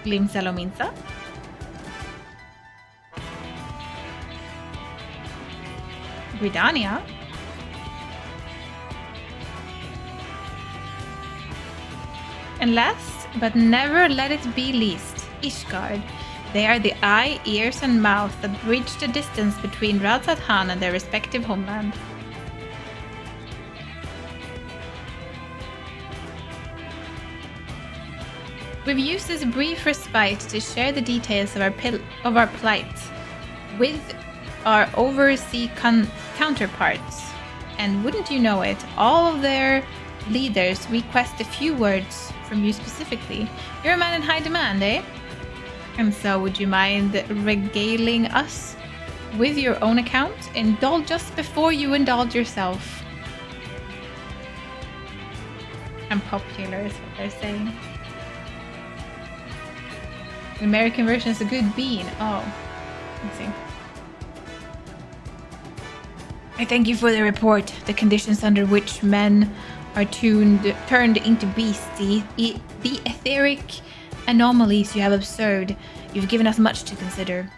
Glimsalominsa. Gridania. And last, but never let it be least, Ishgard. They are the eye, ears, and mouth that bridge the distance between Ratzathan and their respective homeland. We've used this brief respite to share the details of our plight with our overseas counterparts. And wouldn't you know it, all of their leaders request a few words from you specifically. You're a man in high demand, eh? And so would you mind regaling us with your own account? Indulge us before you indulge yourself. I'm popular is what they're saying. The American version is a good bean. Oh, let's see. I thank you for the report. The conditions under which men are turned into beasts, the etheric anomalies you have observed, you've given us much to consider.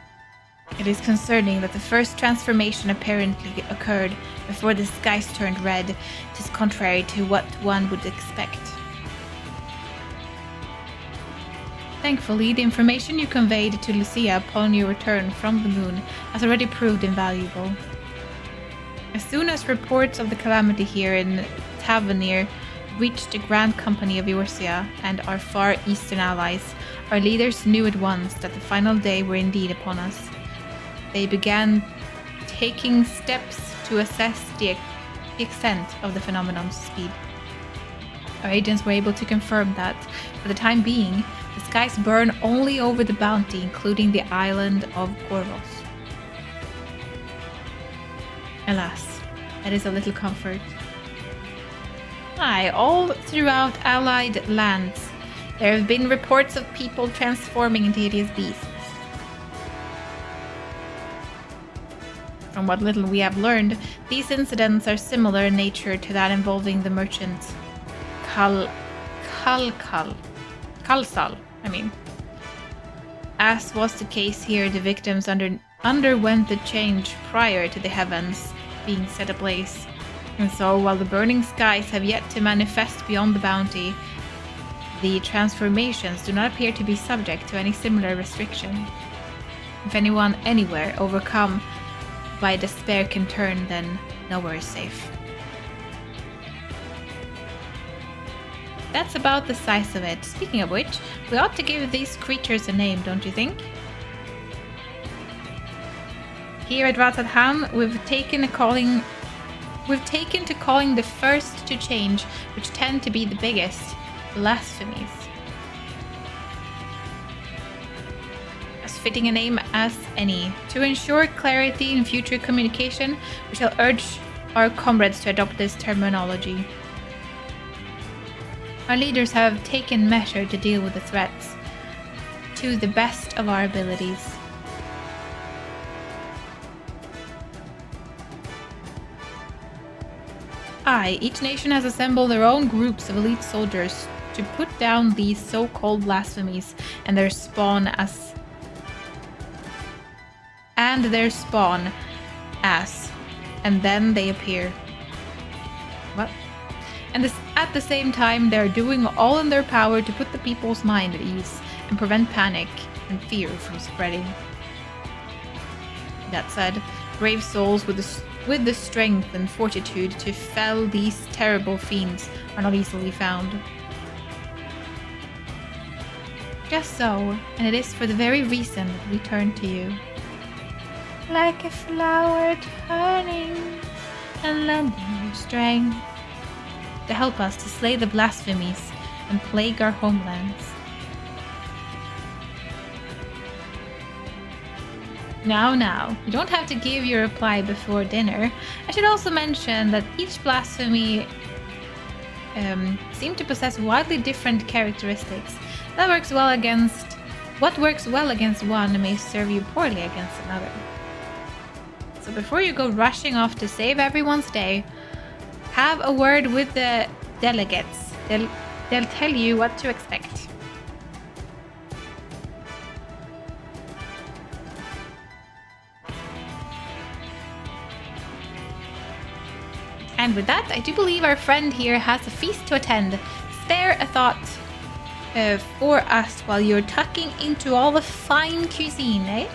It is concerning that the first transformation apparently occurred before the skies turned red. It is contrary to what one would expect. Thankfully, the information you conveyed to Lucia upon your return from the moon has already proved invaluable. As soon as reports of the calamity here in Tavernier reached the Grand Company of Eorzea and our far eastern allies, our leaders knew at once that the final day were indeed upon us. They began taking steps to assess the extent of the phenomenon's speed. Our agents were able to confirm that, for the time being, the skies burn only over the bounty, including the island of Corvos. Alas, that is a little comfort. Aye, all throughout allied lands, there have been reports of people transforming into hideous beasts. From what little we have learned, these incidents are similar in nature to that involving the merchant Kalsal. As was the case here, the victims underwent the change prior to the heavens being set ablaze. And so, while the burning skies have yet to manifest beyond the bounty, the transformations do not appear to be subject to any similar restriction. If anyone anywhere overcome by despair can turn, then nowhere is safe. That's about the size of it. Speaking of which, we ought to give these creatures a name, don't you think? Here at Ratzathan, we've taken to calling the first to change, which tend to be the biggest, blasphemies. As fitting a name as any. To ensure clarity in future communication, we shall urge our comrades to adopt this terminology. Our leaders have taken measure to deal with the threats to the best of our abilities. Aye, each nation has assembled their own groups of elite soldiers to put down these so-called blasphemies and their spawn as and then they appear. What? And at the same time, they are doing all in their power to put the people's mind at ease and prevent panic and fear from spreading. That said, brave souls with the strength and fortitude to fell these terrible fiends are not easily found. Just so, and it is for the very reason that we turn to you. Like a flower turning and lending you strength to help us to slay the blasphemies and plague our homelands. Now, you don't have to give your reply before dinner. I should also mention that each blasphemy seem to possess wildly different characteristics. What works well against one may serve you poorly against another. So before you go rushing off to save everyone's day, have a word with the delegates. They'll tell you what to expect. And with that, I do believe our friend here has a feast to attend. Spare a thought for us while you're tucking into all the fine cuisine, eh?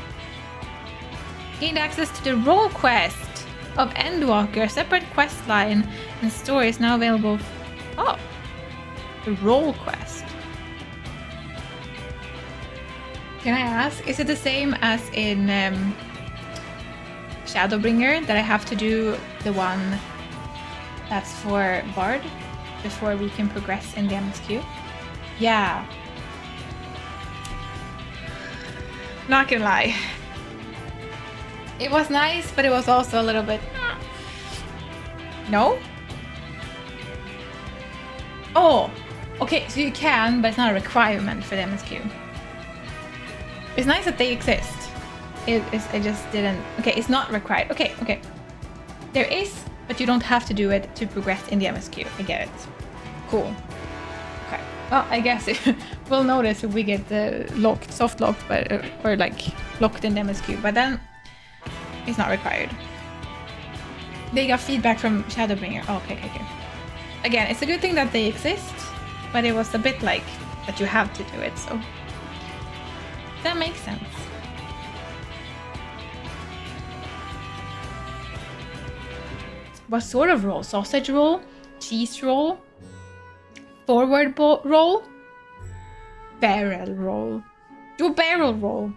Gained access to the role quest of Endwalker, a separate quest line and story is now available. Oh, the role quest. Can I ask, is it the same as in Shadowbringer that I have to do the one that's for Bard before we can progress in the MSQ? Yeah. Not gonna lie. It was nice, but it was also a little bit... No? Oh! Okay, so you can, but it's not a requirement for the MSQ. It's nice that they exist. I just didn't... Okay, it's not required. Okay. There is, but you don't have to do it to progress in the MSQ. I get it. Cool. Okay. Well, I guess we'll notice if we get locked, soft locked, but or like locked in the MSQ. But then it's not required. They got feedback from Shadowbringer. Oh, okay. Again, it's a good thing that they exist, but it was a bit like that you have to do it. So that makes sense. What sort of roll? Sausage roll? Cheese roll? Forward roll? Barrel roll. Do a barrel roll.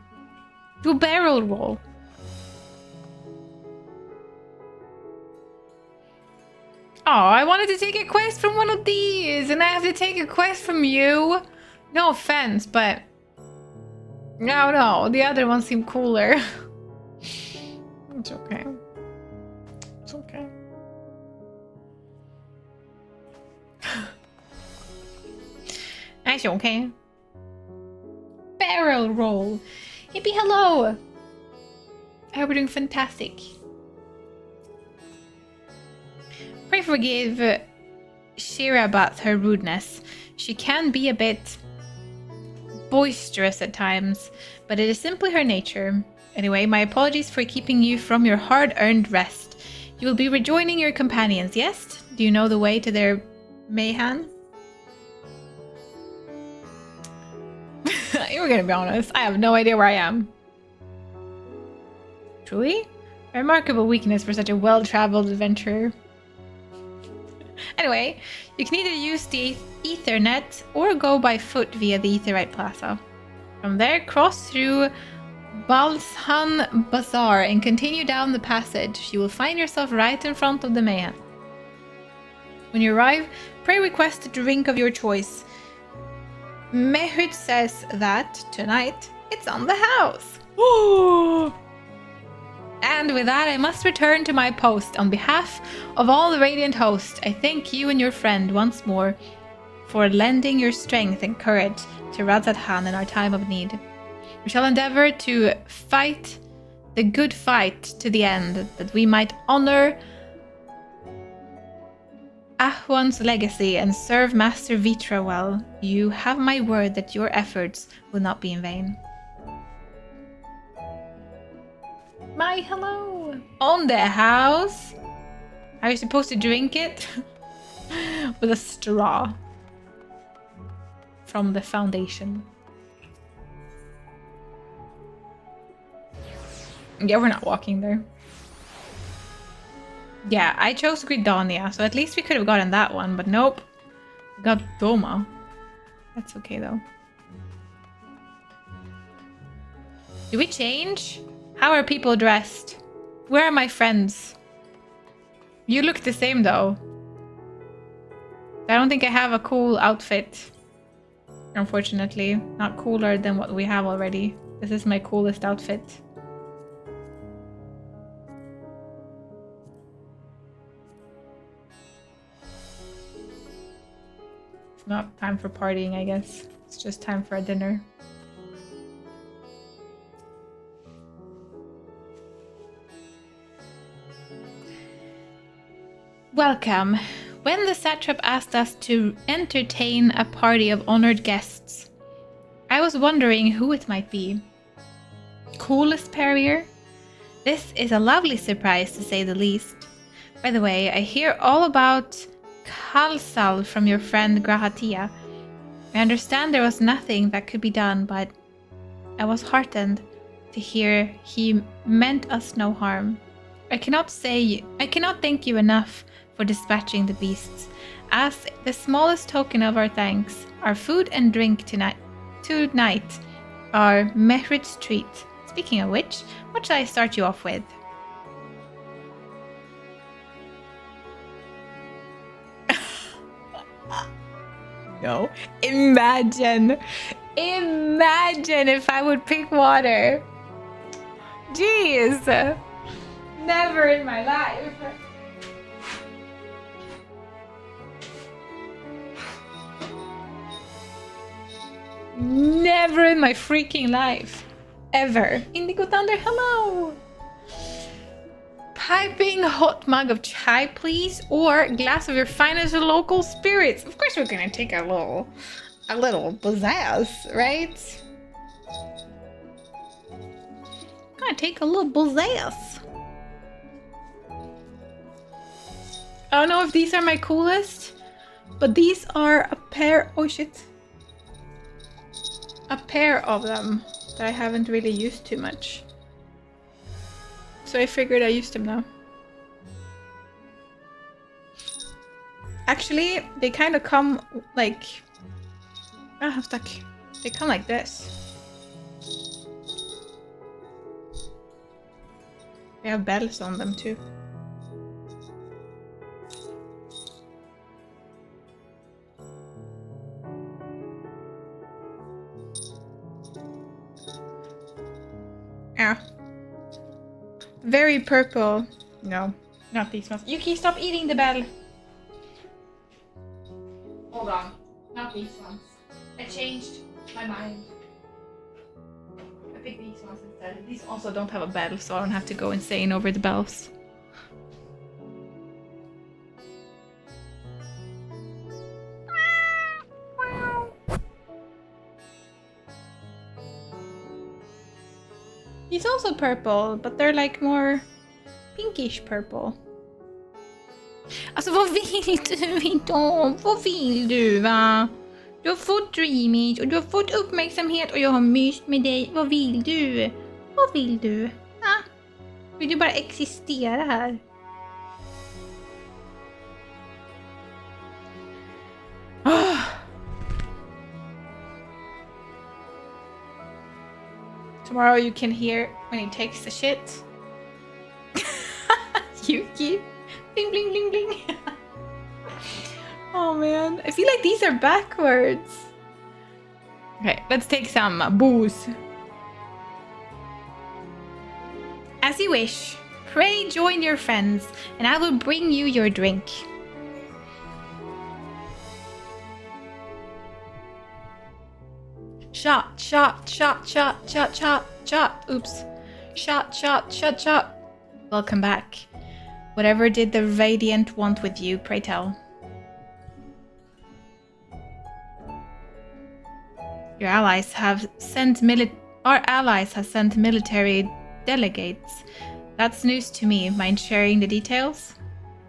Do a barrel roll. Oh, I wanted to take a quest from one of these, and I have to take a quest from you? No offense, but... No, the other ones seem cooler. It's okay. It's okay. It's okay. Barrel roll. Yippee hello. I hope you're doing fantastic. Pray forgive Shira about her rudeness. She can be a bit boisterous at times, but it is simply her nature. Anyway, my apologies for keeping you from your hard-earned rest. You will be rejoining your companions, yes? Do you know the way to their Mayhan? You're gonna be honest, I have no idea where I am. Truly? A remarkable weakness for such a well-traveled adventurer. Anyway, you can either use the Ethernet or go by foot via the Aetheryte Plaza. From there, cross through Balshan Bazaar and continue down the passage. You will find yourself right in front of the Mayhem. When you arrive, pray request a drink of your choice. Mehud says that tonight it's on the house. And with that, I must return to my post. On behalf of all the Radiant host, I thank you and your friend once more for lending your strength and courage to Radzadhan in our time of need. We shall endeavor to fight the good fight to the end, that we might honor Ahwan's legacy and serve Master Vitra well. You have my word that your efforts will not be in vain. My hello! On the house! Are you supposed to drink it? With a straw. From the foundation. Yeah, we're not walking there. Yeah, I chose Gridania, so at least we could have gotten that one, but nope. We got Doma. That's okay though. Do we change? How are people dressed? Where are my friends? You look the same though. I don't think I have a cool outfit. Unfortunately, not cooler than what we have already. This is my coolest outfit. It's not time for partying, I guess. It's just time for a dinner. Welcome. When the satrap asked us to entertain a party of honored guests, I was wondering who it might be. Coolest Perrier? This is a lovely surprise to say the least. By the way, I hear all about Khalsal from your friend Grahatia. I understand there was nothing that could be done, but I was heartened to hear he meant us no harm. I cannot thank you enough for dispatching the beasts. As the smallest token of our thanks, our food and drink tonight are Mehrit's treat. Speaking of which, what shall I start you off with? No. Imagine if I would pick water. Jeez. Never in my life. Never in my freaking life. Ever. Indigo Thunder, hello. Piping hot mug of chai, please, or glass of your finest local spirits. Of course, we're gonna take a little pizzazz, right? Gonna take a little pizzazz. I don't know if these are my coolest, but these are a pair. Oh shit! A pair of them that I haven't really used too much. So I figured I used them now. Actually, they kind of come like... Ah, I'm stuck. They come like this. They have bells on them too. Yeah. Very purple. No, not these ones. Yuki, stop eating the bell. Hold on. Not these ones. I changed my mind. I picked these ones instead. These also don't have a bell, so I don't have to go insane over the bells. He's also purple, but they're like more pinkish purple. Alltså vad vill du idag? Vad vill du va? Du har fått dreamage och du har fått uppmärksamhet och jag har myst med dig. Vad vill du? Vad vill du? Ah, vill du bara existera här? Oh. Tomorrow you can hear when he takes the shit. Yuki. Bling bling bling bling. Oh man, I feel like these are backwards. Okay, let's take some booze. As you wish. Pray join your friends, and I will bring you your drink. Shot, shot, shot, shot, shot, shot, shot. Oops. Shot, shot, shot, shot. Welcome back. Whatever did the Radiant want with you, pray tell. Our allies have sent military delegates. That's news to me. Mind sharing the details?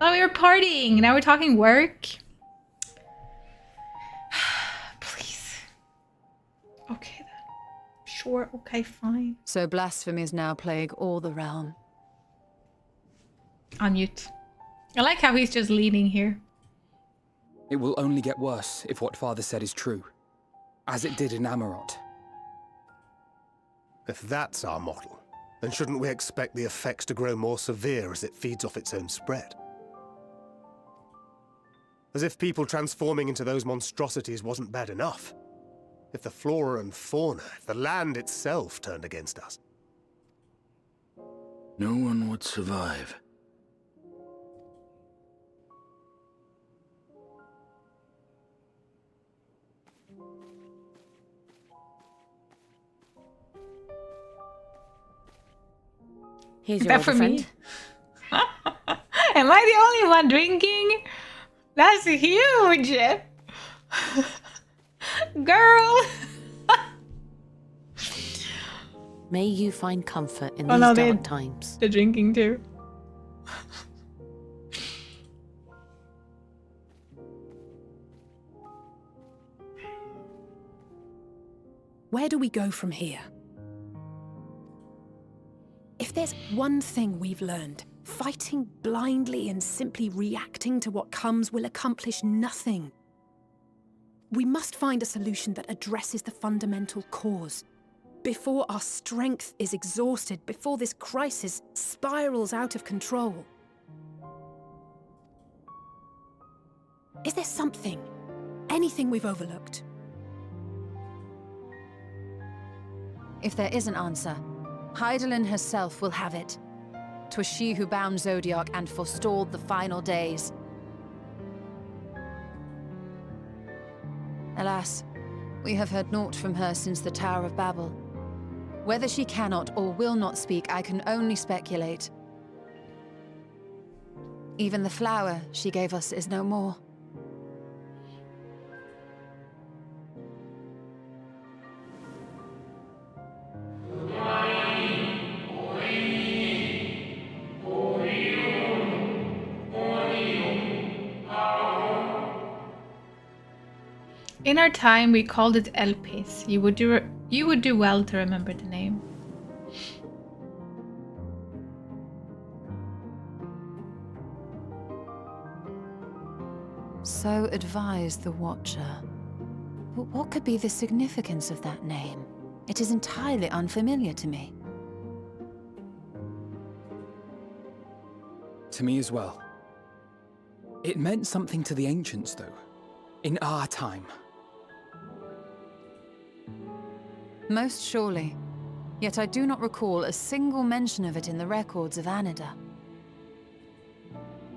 Oh, we were partying. Now we're talking work. Please. Okay then. Sure, okay, fine.
So blasphemies now plague all the realm.
Unmute. I like how he's just leaning here.
It will only get worse if what Father said is true. As it did in Amarot.
If that's our model, then shouldn't we expect the effects to grow more severe as it feeds off its own spread? As if people transforming into those monstrosities wasn't bad enough. If the flora and fauna, if the land itself turned against us.
No one would survive.
Here's
Is
your
that for
friend.
me? Am I the only one drinking? That's huge! Girl!
May you find comfort in
Oh,
these
no,
dark times.
They're drinking too.
Where do we go from here? If there's one thing we've learned, fighting blindly and simply reacting to what comes will accomplish nothing. We must find a solution that addresses the fundamental cause. Before our strength is exhausted, before this crisis spirals out of control. Is there something, anything we've overlooked?
If there is an answer, Hydaelyn herself will have it. 'Twas she who bound Zodiac and forestalled the final days. Alas, we have heard naught from her since the Tower of Babel. Whether she cannot or will not speak, I can only speculate. Even the flower she gave us is no more.
In our time, we called it Elpis. You would do well to remember the name.
So advised the Watcher. But what could be the significance of that name? It is entirely unfamiliar to me.
To me as well. It meant something to the ancients, though. In our time.
Most surely. Yet I do not recall a single mention of it in the records of Anida.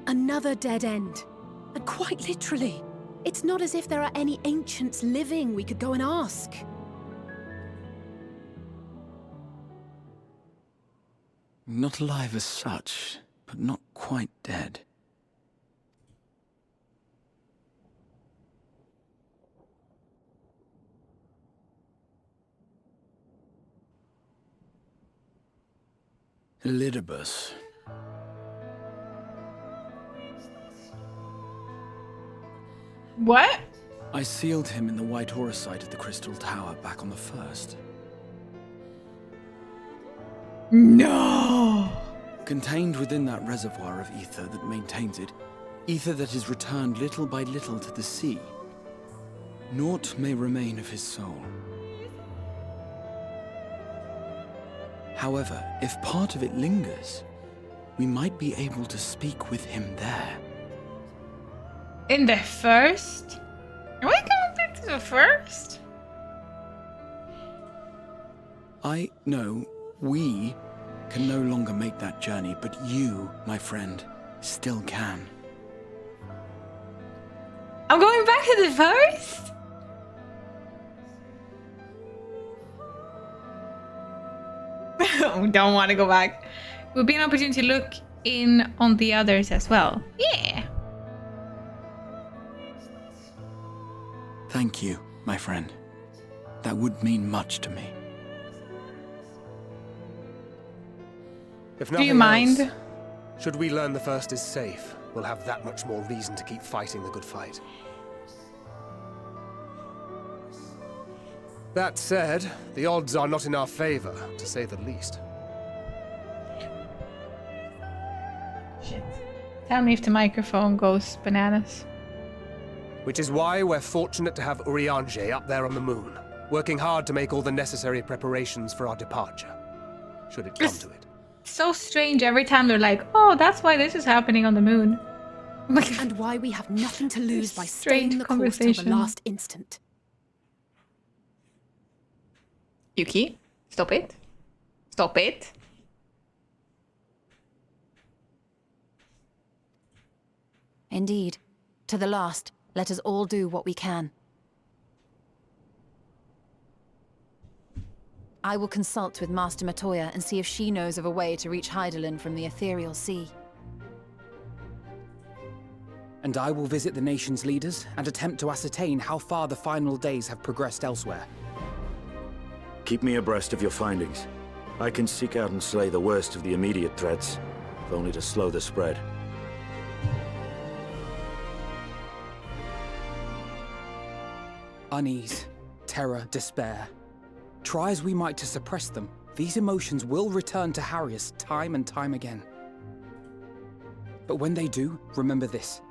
Another dead end. And quite literally. It's not as if there are any ancients living we could go and ask.
Not alive as such, but not quite dead. Elidibus.
What?
I sealed him in the White Horus site of the Crystal Tower back on the first.
No!
Contained within that reservoir of ether that maintains it, ether that is returned little by little to the sea, naught may remain of his soul. However, if part of it lingers, we might be able to speak with him there.
In the first? Are we going back to the first?
We can no longer make that journey, but you, my friend, still can.
I'm going back to the first? Don't want to go back. Will be an opportunity to look in on the others as well. Yeah.
Thank you, my friend. That would mean much to me.
If
Do you
nothing
mind?
else, should we learn the first is safe, we'll have that much more reason to keep fighting the good fight. That said, the odds are not in our favor, to say the least.
Shit. Tell me if the microphone goes bananas.
Which is why we're fortunate to have Urianger up there on the moon. working hard to make all the necessary preparations for our departure, should it come to it.
So strange every time they're like, oh, that's why this is happening on the moon.
And why we have nothing to lose by staying the course till the last instant.
Yuki, stop it. Stop it.
Indeed. To the last, let us all do what we can. I will consult with Master Matoya and see if she knows of a way to reach Hydaelyn from the Ethereal Sea.
And I will visit the nation's leaders and attempt to ascertain how far the final days have progressed elsewhere.
Keep me abreast of your findings. I can seek out and slay the worst of the immediate threats, if only to slow the spread.
Unease, terror, despair. Try as we might to suppress them, these emotions will return to harry us time and time again. But when they do, remember this.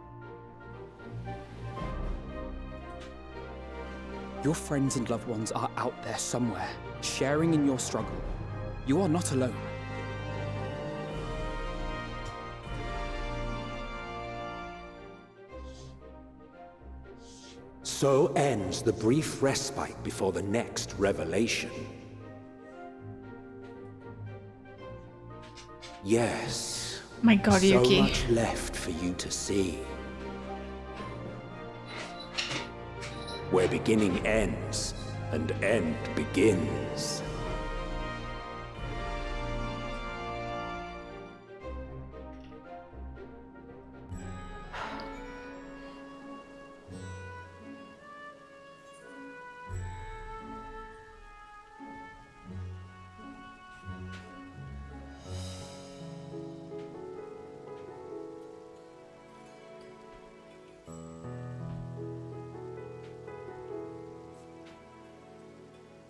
Your friends and loved ones are out there somewhere, sharing in your struggle. You are not alone.
So ends the brief respite before the next revelation. Yes.
My God, Yuki.
So much left for you to see. Where beginning ends and end begins.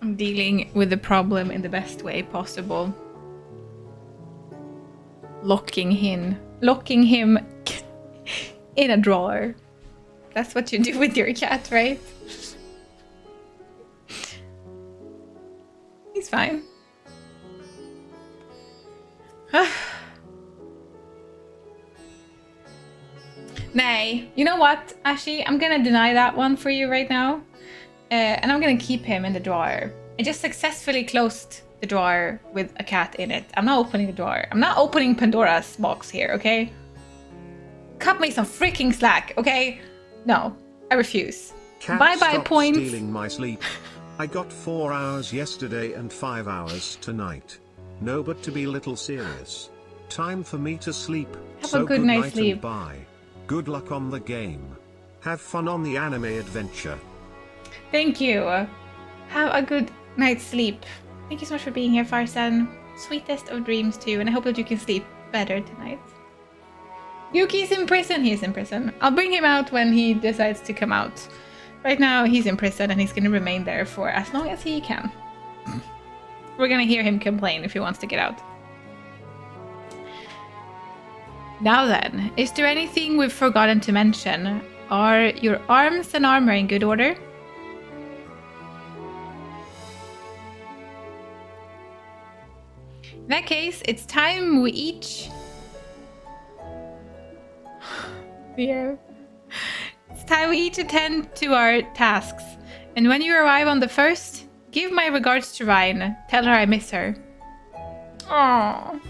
I'm dealing with the problem in the best way possible. Locking him in a drawer. That's what you do with your cat, right? He's fine. Nay, you know what, Ashi? I'm gonna deny that one for you right now. And I'm gonna keep him in the drawer. I just successfully closed the drawer with a cat in it. I'm not opening the drawer. I'm not opening Pandora's box here, okay? Cut me some freaking slack, okay? No, I refuse. Bye-bye
Stop
points.
stealing my sleep. I got 4 hours yesterday and 5 hours tonight. No, but to be a little serious. Time for me to sleep.
Have a good night's sleep.
And bye. Good luck on the game. Have fun on the anime adventure.
Thank you. Have a good night's sleep. Thank you so much for being here, Farsan. Sweetest of dreams to you, and I hope that you can sleep better tonight. Yuki's in prison. He's in prison. I'll bring him out when he decides to come out. Right now, he's in prison, and he's going to remain there for as long as he can. We're going to hear him complain if he wants to get out. Now then, is there anything we've forgotten to mention? Are your arms and armor in good order? In that case, it's time we each... Dear. It's time we each attend to our tasks. And when you arrive on the first, give my regards to Ryan. Tell her I miss her. Aww.